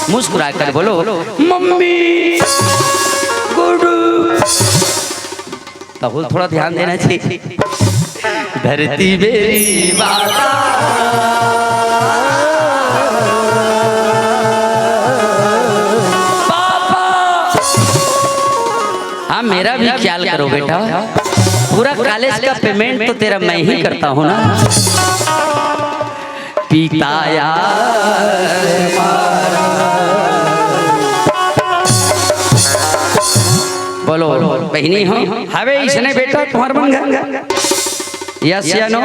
मुस्कुरा कर बोलो मम्मी गुडू। तो थोड़ा ध्यान देना चाहिए। धरती मेरी माता मेरा भी ख्याल करो बेटा। पूरा कॉलेज का पेमेंट तो तेरा मैं ही करता हूँ ना। पिताया बोलो बहनी हो हवे इसने बेटा तुम्हार बन गया। यस या नो,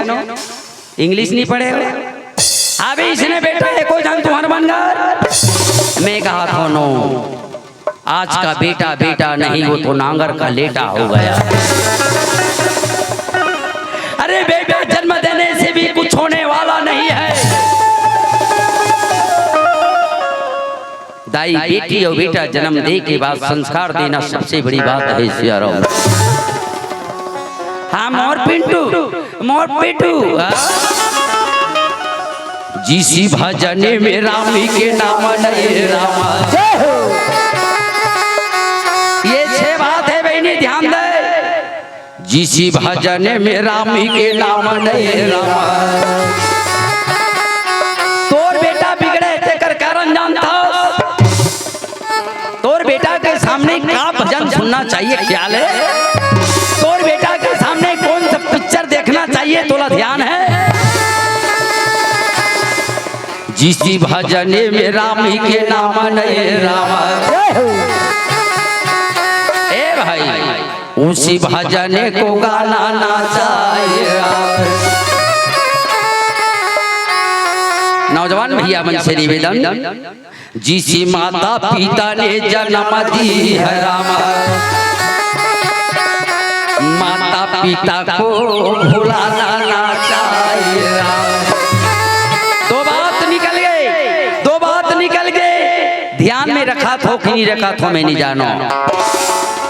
इंग्लिश नहीं पढ़े हवे इसने बेटा एको जान तुम्हार बन गया। मैं कहा था नो, आज का बेटा बेटा नहीं वो तो नांगर का लेटा हो गया। अरे बेटा जन्म देने से भी कुछ होने वाला नहीं है। दाई बेटी और बेटा जन्म दे के बाद संस्कार देना सबसे बड़ी बात है सियारो। हाँ मोर पिंटू जिसी भजने में रामी के नाम नहीं रामा। ये 6 बात है बहनी ध्यान दे। जिसी भजने में रामी के नाम नहीं रामा। तोर बेटा बिगड़े तेकर कारण जानता। तोर बेटा के सामने क्या भजन सुनना चाहिए ख्याल है। तोर बेटा के सामने कौन सा पिक्चर देखना चाहिए तोला ध्यान है। जिसी भजने में रामी के नाम नहीं रामा। उसी भजने को गाना ना चाहिए। नौजवान भैया मन से निवेदन, जिसी माता पिता ने जन्म दी है रामा, माता पिता को भुलाना ना चाहिए। दो बात निकल गए। ध्यान में रखा थो कि नहीं रखा थो मैं नहीं जानो।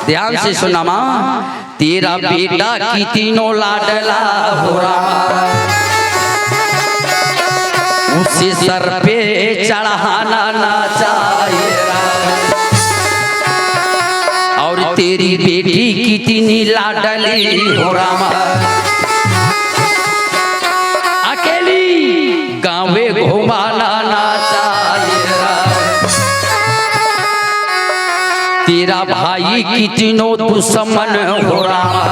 ध्यान से सुना माँ, तेरा बेटा की तीनों लाडला हो रामा, उसे सर पे चढ़ाना ना चाहिए। और तेरी बेटी कितनी लाडली हो रामा, अकेली गाँव में घुमाना ना चाहिए। तेरा भाई कितनों दुश्मन हो रहा,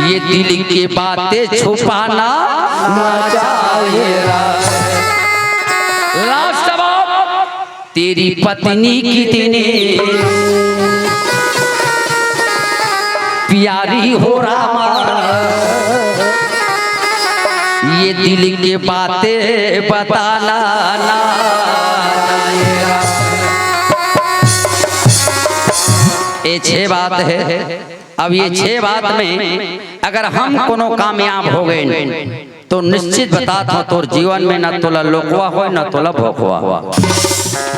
ये दिल की बातें छुपाना ना चाहिए। लास्ट बात, तेरी पत्नी कितनी प्यारी हो रामा, ये दिल की बातें बताना ना आएगा। ये 6 बात है। अब ये 6 बात में अगर हम कोनो कामयाब हो गए तो निश्चित बता था तोर जीवन में न तोला लोकवा हो न तोला भोकवा हुआ।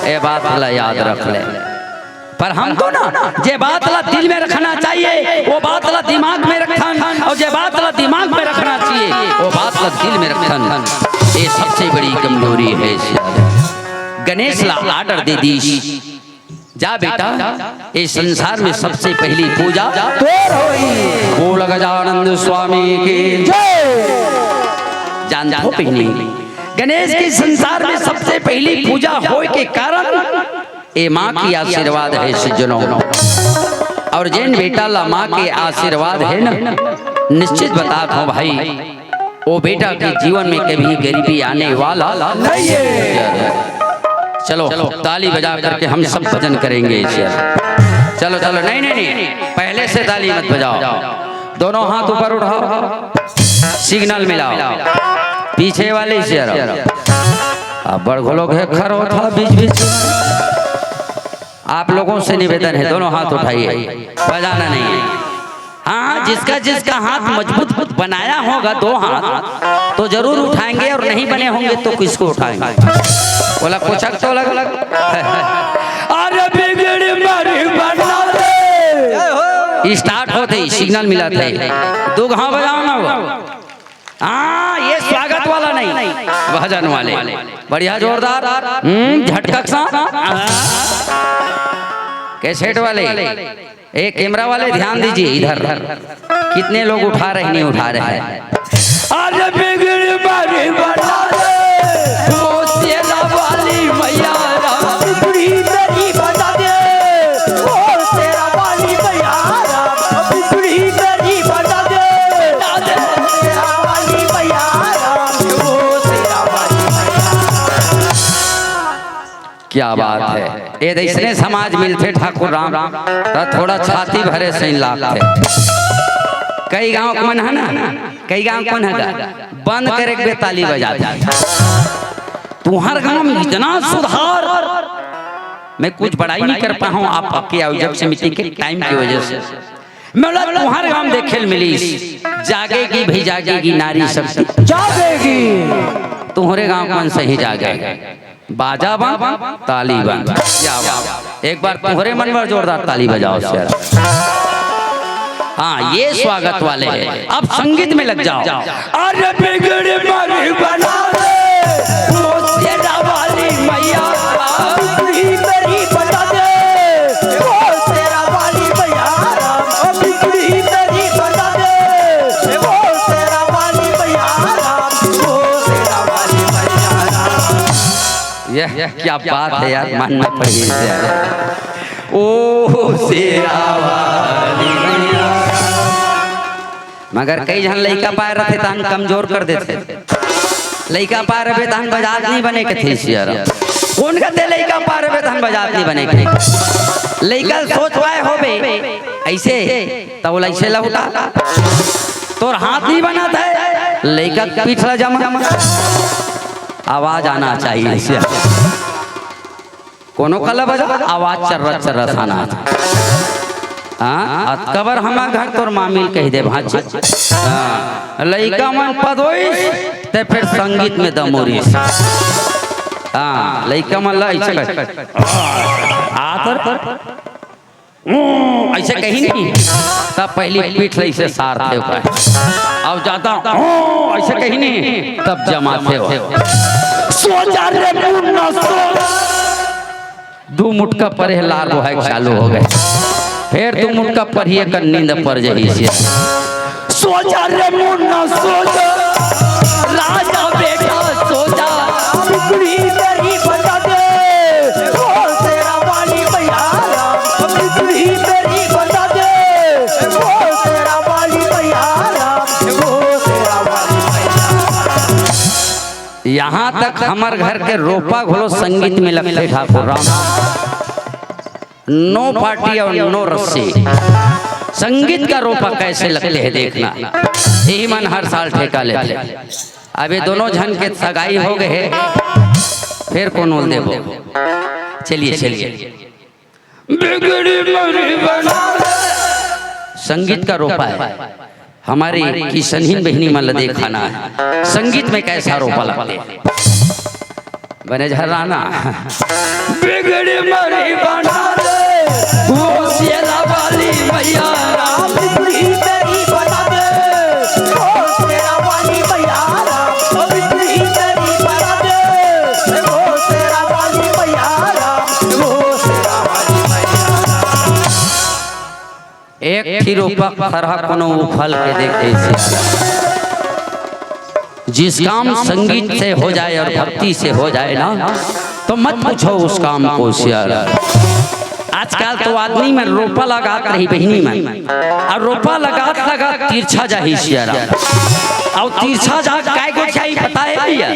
ये बात ला याद रख ले। पर हमको ना जे बात ला दिल में रखना चाहिए वो बात ला दिमाग में रखन, और जे बात ला दिमाग में रखना चाहिए वो बात ला दिल में रखन। ये सबसे बड़ी कमजोरी है। गणेश ला आर्डर दे दी, जा बेटा इस संसार में सबसे पहली पूजा बोल गजानंद स्वामी की जय। जान जाओ पहली गणेश के संसार में सबसे पहली पूजा हो के कारण ए माँ की आशीर्वाद है सज्जनों। और जिन बेटा ला माँ के आशीर्वाद है ना, निश्चित बता दो भाई वो बेटा के जीवन में कभी गरीबी आने वाला नहीं है। चलो ताली बजा करके हम सब भजन करेंगे। चलो चलो नहीं नहीं नहीं, पहले से ताली मत बजाओ, दोनों हाथ ऊपर उठाओ, सिग्नल मिलाओ, पीछे वाले से अब बड़ लोग है खर होता बीच बीच। आप लोगों से निवेदन है दोनों हाथ उठाइए, बजाना नहीं है। हाँ जिसका जिसका हाथ मजबूत बनाया होगा 2 हाथ तो जरूर उठाएंगे, और नहीं बने होंगे तो किसको उठाएंगे? बोला कुछ तो अलग अलग। अरे बिगड़ मरी बना दे स्टार्ट होते ही सिग्नल मिला थे 2 घाव बजाओ ना। हाँ ये स्वागत वाला नहीं, भजन वाले बढ़िया जोरदार झटका सा। कैसेट वाले एक कैमरा वाले ध्यान दीजिए इधर, कितने लोग उठा रहे नहीं उठा रहे हैं। अरे बिगड़ मरी बना दे वाली मैया बिगड़ी मेरी बना दे, ओ तेरा वाली मैया बिगड़ी मेरी बना दे, तेरा वाली मैया ओ तेरा वाली मैया। क्या बात है। ये इसने समाज मिलते ठाकुर राम तो थोड़ा छाती भरे से लाख कई गांव का मन है ना, कई गांव कौन है बंद करे के ताली बजाते। तुम्हारे गांव में इतना सुधार, मैं कुछ बड़ाई नहीं कर पाया हूँ आप आपके आयोजक समिति के टाइम की वजह से। मैं तुम्हारे गांव देखे मिली जागेगी भी जागेगी नारी शक्ति जागेगी। तुम्हारे गांव कौन सही जागेगा? बाजा बन ताली बन। एक बार तुम्हारे मन में जोरदार ताली बजाओ सर। हाँ ये स्वागत वाले हैं। अब संगीत में लग जाओ। अरे बिगड़े मरी बना दे तेरा वाली मैया बिगड़ी मेरी बना दे, ओ तेरा वाली मैया बिगड़ी मेरी बना दे, ओ तेरा वाली मैया ओ तेरा वाली मैया। यह क्या बात है यार, मानना पड़ेगा। ओ तेरा वाली मैया। मगर कई जन लड़का पाए रहे थे तो कमजोर कर देते। लड़का पार रहे तहन बजात नहीं बने के थे सियारा। कौन कहते लड़का पार रहे तहन बजात नहीं बने के? लड़का सोच पाए हो बे ऐसे तब ऐसे लौटा तोर हाथ नहीं बना था, लड़का पीछला जमा आवाज आना चाहिए सियारा। कोनो कला बजा आवाज चर्रत चर्रत आना था। हाँ कबर हमार घर तोर मामिल कह दे भांच। लड़का मन पदोइस ते फिर संगीत में दमोरी। हाँ लड़का मन ला ऐसे ऐसे कहीं नहीं, तब पहली पीठ ऐसे सार थे अब जाता ऐसे कहीं नहीं, तब जमाते हो। सो जा रे मुन्ना सो। 2 मुटका परे लाल वो है चालू हो गए, फिर तुम मुटका पढ़िए कर नींद पड़ जाइए। सो जा रे मुन्ना सो जा, राजा बेटा सो जा बिगड़ी मेरी बना दे, ओ तेरा वाली मैया बिगड़ी मेरी बना दे, ओ तेरा वाली मैया ओ तेरा वाली मैया। यहाँ तक हमार घर के रोपा घोलो संगीत में लगते ठाकुर राम। नो पार्टी और नो रस्सी, संगीत का रोपा कैसे लगते है देखना। यही मन हर साल ठेका लेते। अबे दोनों जन के सगाई हो गए, फिर कौन बोल देबो। चलिए चलिए, संगीत का रोपा है हमारी किशनहीन बहनी मन देखाना है। संगीत में कैसा रोपा लगते हैं बने झराना। बिगड़ी मरी बना दे वो शेरा वाली मैया, बिगड़ी तेरी बना दे वो शेरा वाली मैया, बिगड़ी तेरी बना दे वो शेरा वाली मैया, वो शेरा वाली मैया। एक ही रोपा खरा कोनो फल के देखे। जिस काम संगीत से हो जाए और भक्ति से हो जाए ना, तो मत पूछो उस काम को शेयर। आजकल तो आदमी में रोपा लगात रही बहनी में, और रोपा लगात लगा तिरछा जाही शेयर, और तिरछा जा काय को चाहिए पता है भैया?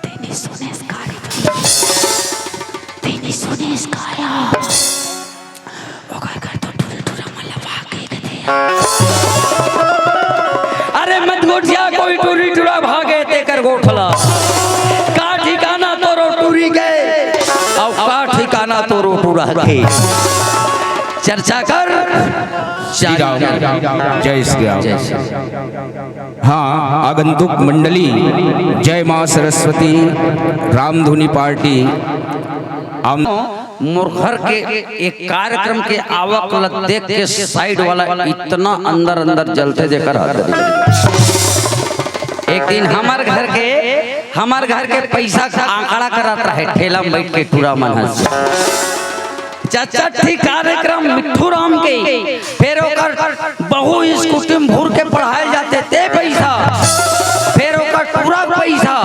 तेनी सुने इसकाया ओकर कर तो टुरा मला भागे गए। अरे मत गोठिया कोई टूरी टूरा भागे तेकर गोठला, का ठिकाना तोरो टूरी गए और का ठिकाना तोरो टूरा गए। चर्चा कर। श्री राम जय श्री राम। हाँ, आगंतुक मंडली जय माँ सरस्वती रामधुनी पार्टी मुरखर के एक कार्यक्रम के आवक देख के साइड वाला इतना अंदर अंदर जलते देकर एक दिन हमार घर के पैसा का आंकड़ा कराता है ठेला में बैठ के टूरा मन चाचा ठीक कार्यक्रम मिट्ठू राम के, फिर ओकर बहु स्कूटी में भूर के पढ़ाए जाते ते पैसा, फिर ओकर पूरा पैसा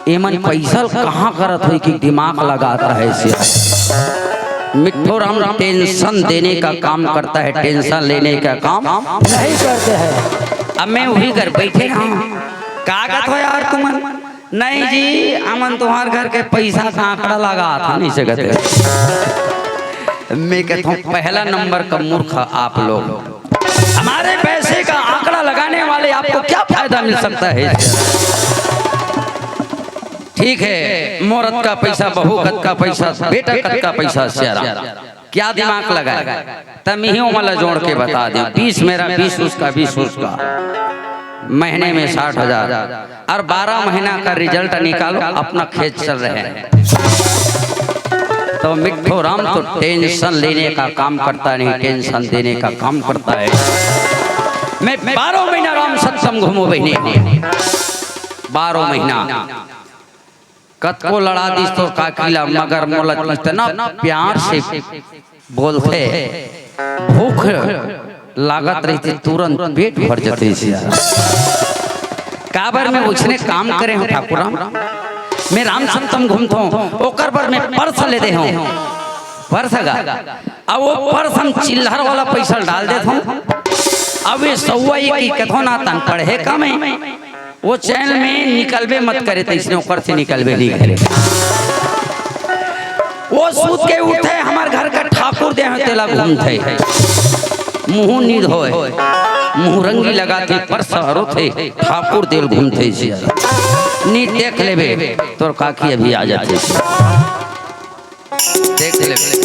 एमन पैसा कहाँ करत हुई कि दिमाग लगाता है से। मिट्ठू राम टेंशन देने का काम करता है, टेंशन लेने का काम नहीं करते हैं। अब मैं वही घर बैठे कागज हो यार तुम नहीं जी, अमन तुम्हारे घर के पैसा का आंकड़ा लगा था नहीं से कहते। मैं कहता हूँ पहला नंबर का मूर्ख आप लोग, हमारे पैसे का आंकड़ा लगाने वाले आपको क्या फायदा मिल सकता है? ठीक है, मोरत का पैसा, बहू कद का पैसा, बेटा कद का पैसा, शेरा क्या दिमाग लगाए तब ही वाला जोड़ के बता दें। 20 मेरा 20 उसका 20 उसका, महीने में 60,000 और 12 महीना का रिजल्ट निकालो, अपना खेत चल रहे हैं। तो मिट्ठू राम तो टेंशन लेने का काम करता नहीं, टेंशन देने का काम करता है। मैं 12 महीना राम सत्संग घूमो बहने, 12 महीना कत को लड़ा दी तो काकिला, मगर मोलत इतना प्यार से बोलते, भूख लागत रही थी तुरंत पेट भर जाते। काबर में उसने काम करे हूँ ठाकुर मैं राम सत्संग घूमता हूँ, ओकर पर मैं पर्स ले दे हूँ, पर्स गा अब वो पर्स हम चिल्लर वाला पैसा डाल देता हूँ। अब ये सौवा की कथो ना तन पढ़े कम है, वो चैन में निकलबे मत करे तो इसने ऊपर से निकलबे नहीं करे। वो सूत के उठे हमारे घर का ठाकुर दे तेला घूमते, मुँह नींद होए, मुँह रंगी लगाते, पर्स हरो थे, ठाकुर देल घूमते नींद देख लेबे तोर काकी अभी आ जाते देख लेबे।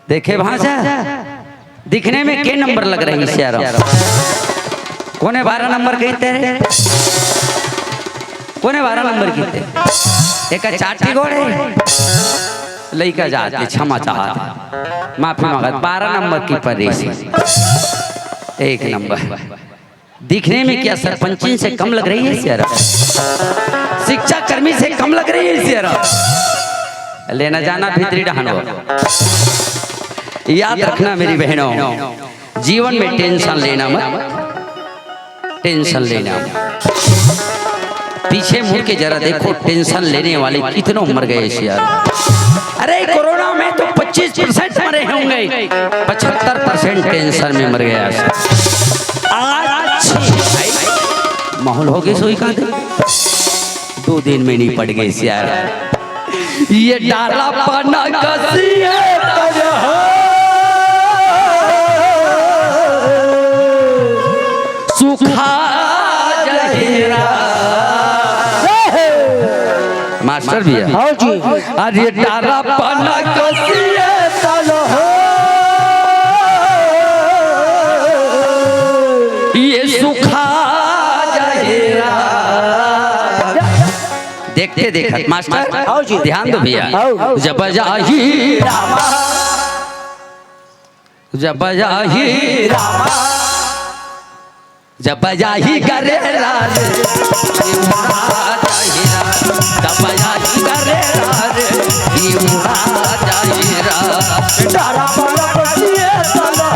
देखे भाषा दिखने में के नंबर लग रही शेर कोने 12 नंबर कहते हैं, कोने 12 नंबर कहते एक चाटी घोड़े लइका जाते क्षमा चाहते माफी मांगत 12 नंबर की परेश 1 नंबर दिखने में क्या सरपंची से कम लग रही है शेर, शिक्षा कर्मी से कम लग रही है शेर, लेना जाना भीतरी डहानो याद रखना मेरी बहनों, जीवन में टेंशन लेना मत, टेंशन लेना मत। पीछे मुड़ के जरा देखो, टेंशन लेने वाले कितनों मर गए इस यार। अरे कोरोना में तो 25% मरे होंगे, 75% टेंशन में मर गया। आज माहौल हो गए सोई का 2 दिन में नहीं पड़ गए यार। ये डाला पाना कसी है सुखा जहेरा। मास्टर भी है। हाँ जी। अरे डाला पाना कसी है तलो ये सुखा जहेरा। देखते देखते मास्टर ध्यान दो भैया। जब जाही रामा, जब जाही रामा, जब जाही करे लाल, जब जाही करे लाल, ये उड़ा जाही डारा पाना कसी है तलो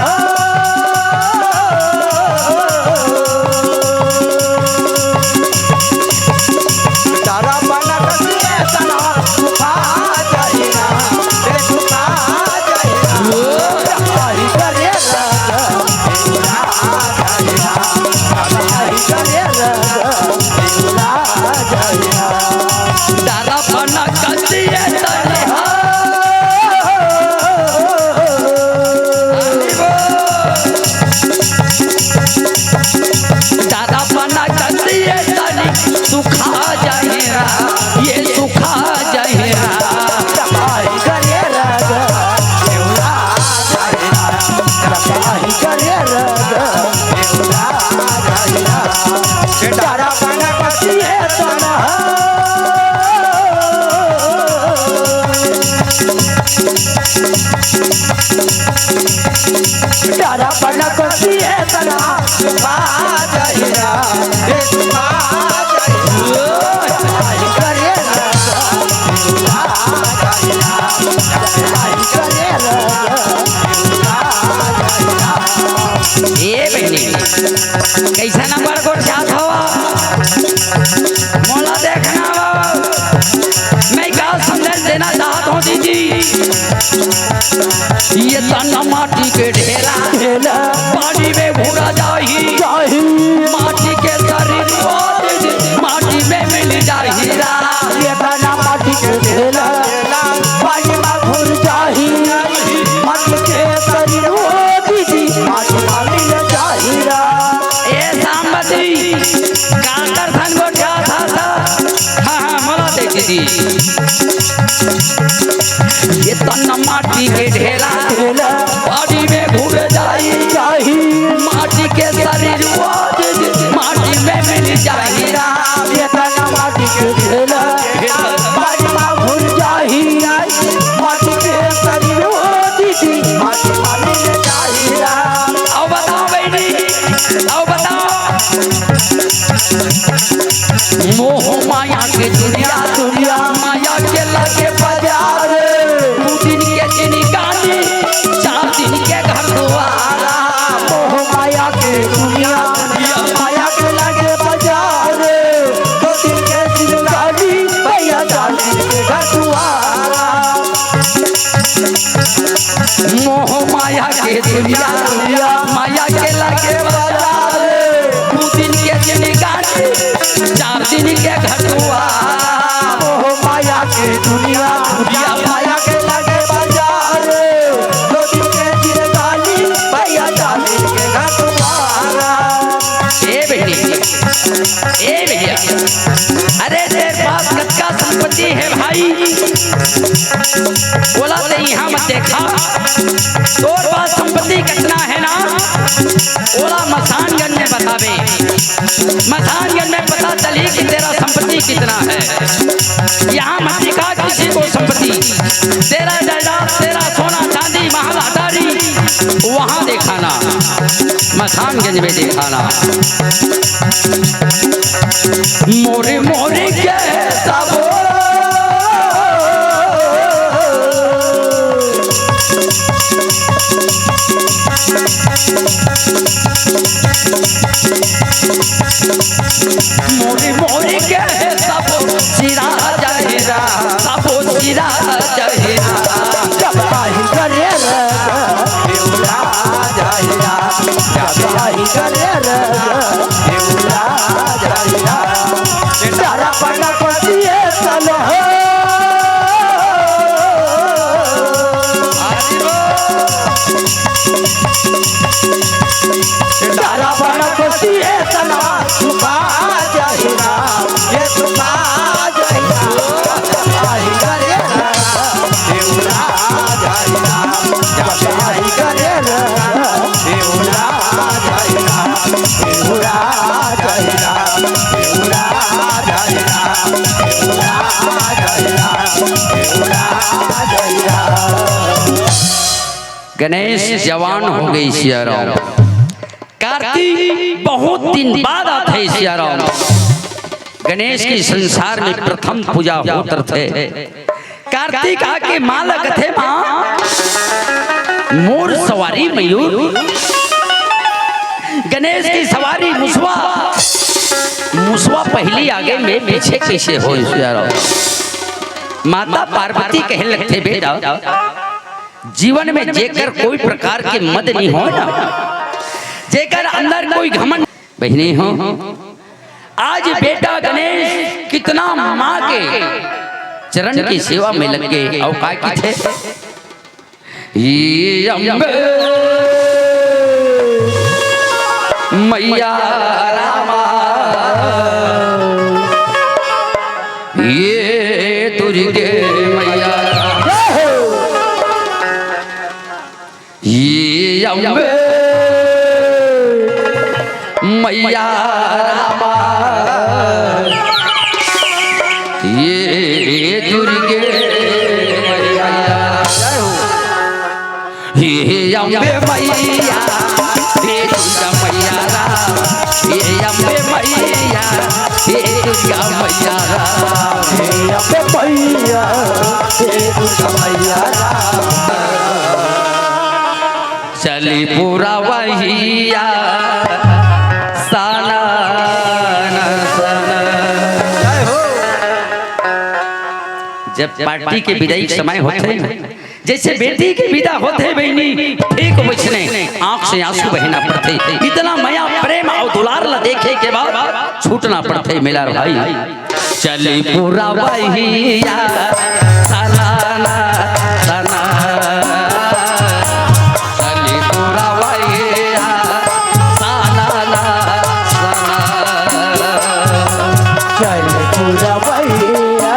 कैसा नंबर को साथ हवा मोला देखना मैं क्या संदेश देना चाहता हूँ दीदी। ये तना माटी के ढेला पानी में भूरा जाही, माटी के शरीर माटी में मिल जाही। ये तना माटी के ढेला पानी में भूर जाही, माटी के शरीर माटी में मिल जाही। कांकर सन को क्या था? हाँ मला देखी ये तना माटी के ढेला पानी में भूल जाई, माटी के शरीर माटी में मिल जाई। ये तना माटी के ढेला पानी में भूल जाई, माटी के शरीर माटी में मिल जाई। आओ बताओ बेटी, आओ बताओ। मोह माया के दुनिया, दुनिया माया के लगे बाजार, 2 दिन के जिनगानी 4 दिन के घर द्वारा। मोह माया के दुनिया, माया के लगे बाजार, 2 दिन के जिनगानी भैया 4 दिन के घर द्वारा। मोह माया के दुनिया, माया के लगे बाजार, 2 दिन के जिनगानी 4 दिन के घटुआ। मोह माया के दुनिया, माया के लगे बाजार, 2 दिन के जिनगानी भैया 4 दिन के घटुआ। ए भैया, अरे तेरे पास कच्चा संपत्ति है भाई, बोला ते यहाँ मत देखा। तोर पास संपत्ति कितना है ना, बोला मसानगंज में बतावे। मसानगंज में पता चली कि तेरा संपत्ति कितना है। यहाँ मत दिखा किसी को संपत्ति, तेरा जायदाद, तेरा सोना चांदी महल अटारी वहाँ दिखाना, मसानगंज में दिखाना। मोरे मोरे के सबो मोरी मोरी के सब सिरा जहिरा सब सिरा जहिरा जब आई करे रे देवरा जहिरा जब आई करे रे देवरा जहिरा तारा पना पतिए चलो तारा पना पतिए चलो सुखा जहिरा ये सुखा जहिरा आई करे रे देवरा जहिरा जब आई करे रे देवरा जहिरा पूरा जहिरा देवरा जहिरा गणेश जवान हो गई सियाराम। कार्तिक बहुत दिन बाद आते सियाराम। गणेश की संसार में प्रथम पूजा होते थे। कार्तिक आके मालक थे माँ मोर सवारी मयूर, गणेश की सवारी मुसवा, मुसवा पहली आगे में पीछे पीछे हो सियाराम। माता पार्वती कहने लगते बेटा जीवन में जेकर कोई प्रकार के मद नहीं हो ना, जेकर अंदर कोई घमंड बहनी हो, आज बेटा गणेश कितना माँ के चरण की सेवा में लग गए। और काय की थे ये अम्बे मैया रामा ये दुर्गे मैया ये अम्बे मैया रामा ये दुर्गे मैया ये अम्बे मैया ये दुर्गा मैया राम ये अम्बे मैया ये दुर्गा मैया राम ये अम्बे मैया ये दुर्गा मैया चली पूरा वहिया साना जब पार्टी के विदाई समय होते जैसे बेटी की विदा होते बहनी ठीक वैसने आंख से आंसू बहना पड़ते। इतना माया प्रेम और दुलार ला देखे के बाद छूटना पड़ते मेरा भाई। चली पूरा वहिया साना साना चली पूरा वहिया साना साना चल पूरा भैया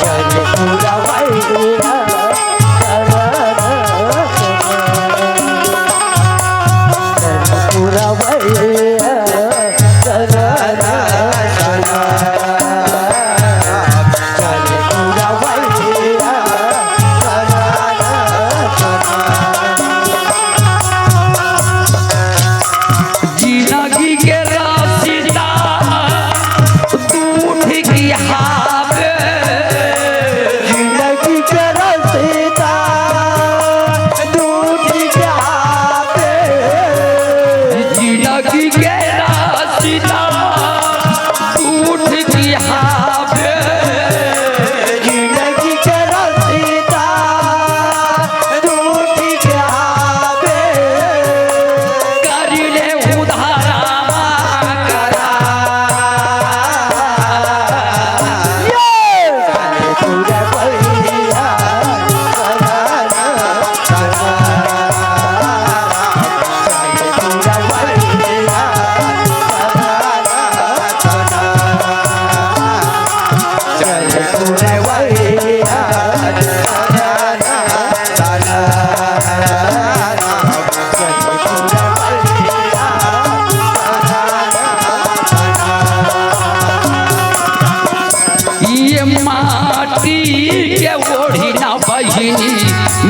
चल पूरा भैया पूरा भैया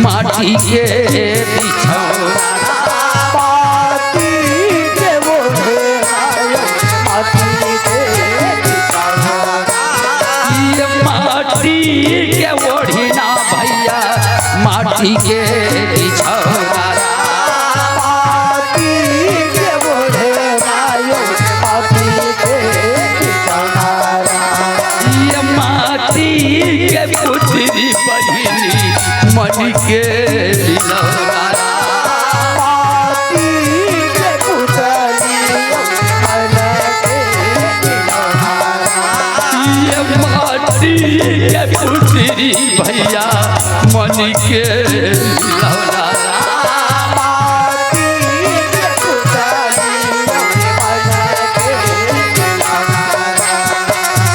माटी के बिछौना माटी के ओढ़ी ना भैया माटी के बिछौना भैया मन के लौला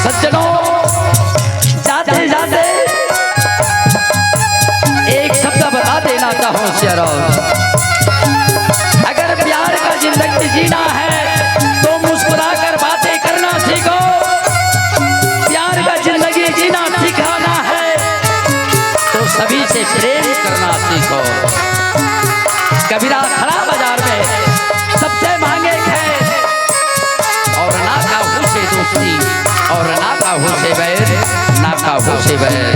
सज्जनों, जाते जाते एक शब्द बता देना चाहूं शेरों, अगर प्यार का जिंदगी जीना है तो मुस्कुराकर बातें करना सीखो। प्यार का जिंदगी जीना सिखाना है तो सभी से प्रेम करना सीखो। कबीरा खड़ा बाजार में सबसे मांगे खैर और ना काहू से दोस्ती और ना काहू से बैर, ना काहू से बैर।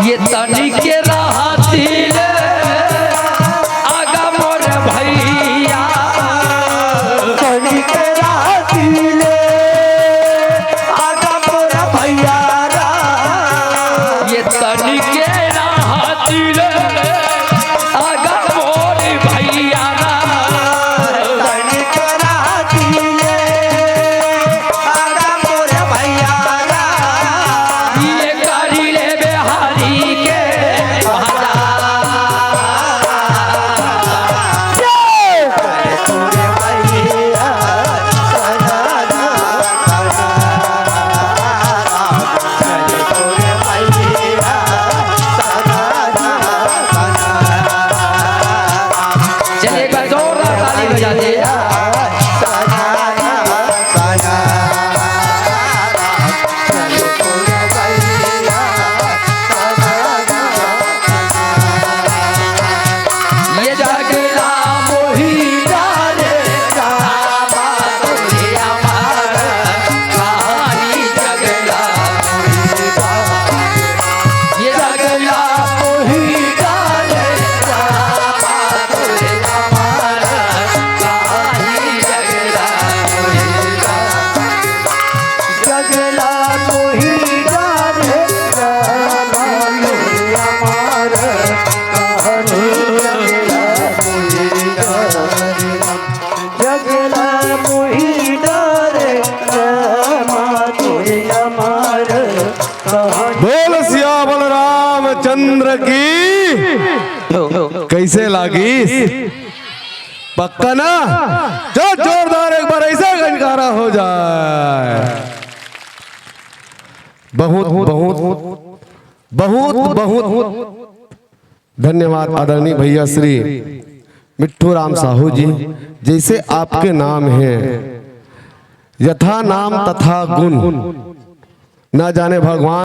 ये तनी के राहतील आगा मोर भैया, तनी के राहतील आगा मोर भैया रा। ये तनी के राहतील आगा मोर भैया रा। तनी के राहतील आगा मोर भैया रा। ये करी ले बिहारी के चलिए एक बार जोरदार ताली बजा दे। ये जगला मोही डाले रामा तोरे अमर कहानी जगला मोही डाले। ये जगला मोही डाले रामा तोरे अमर कहानी जगला मोही डाले। जगला मोही डाले रामा तोरे अमर कहानी जगला मोही डाले रामा तोरे अमर कहानी। बोल सियावल रामचंद्र की। कैसे लागी पक्का ना? जो जोरदार एक बार ऐसा गनकारा हो जाए। बहुत बहुत बहुत बहुत धन्यवाद आदरणीय भैया श्री मिट्ठू राम साहू जी। जैसे आपके नाम है यथा नाम तथा गुण, ना जाने भगवान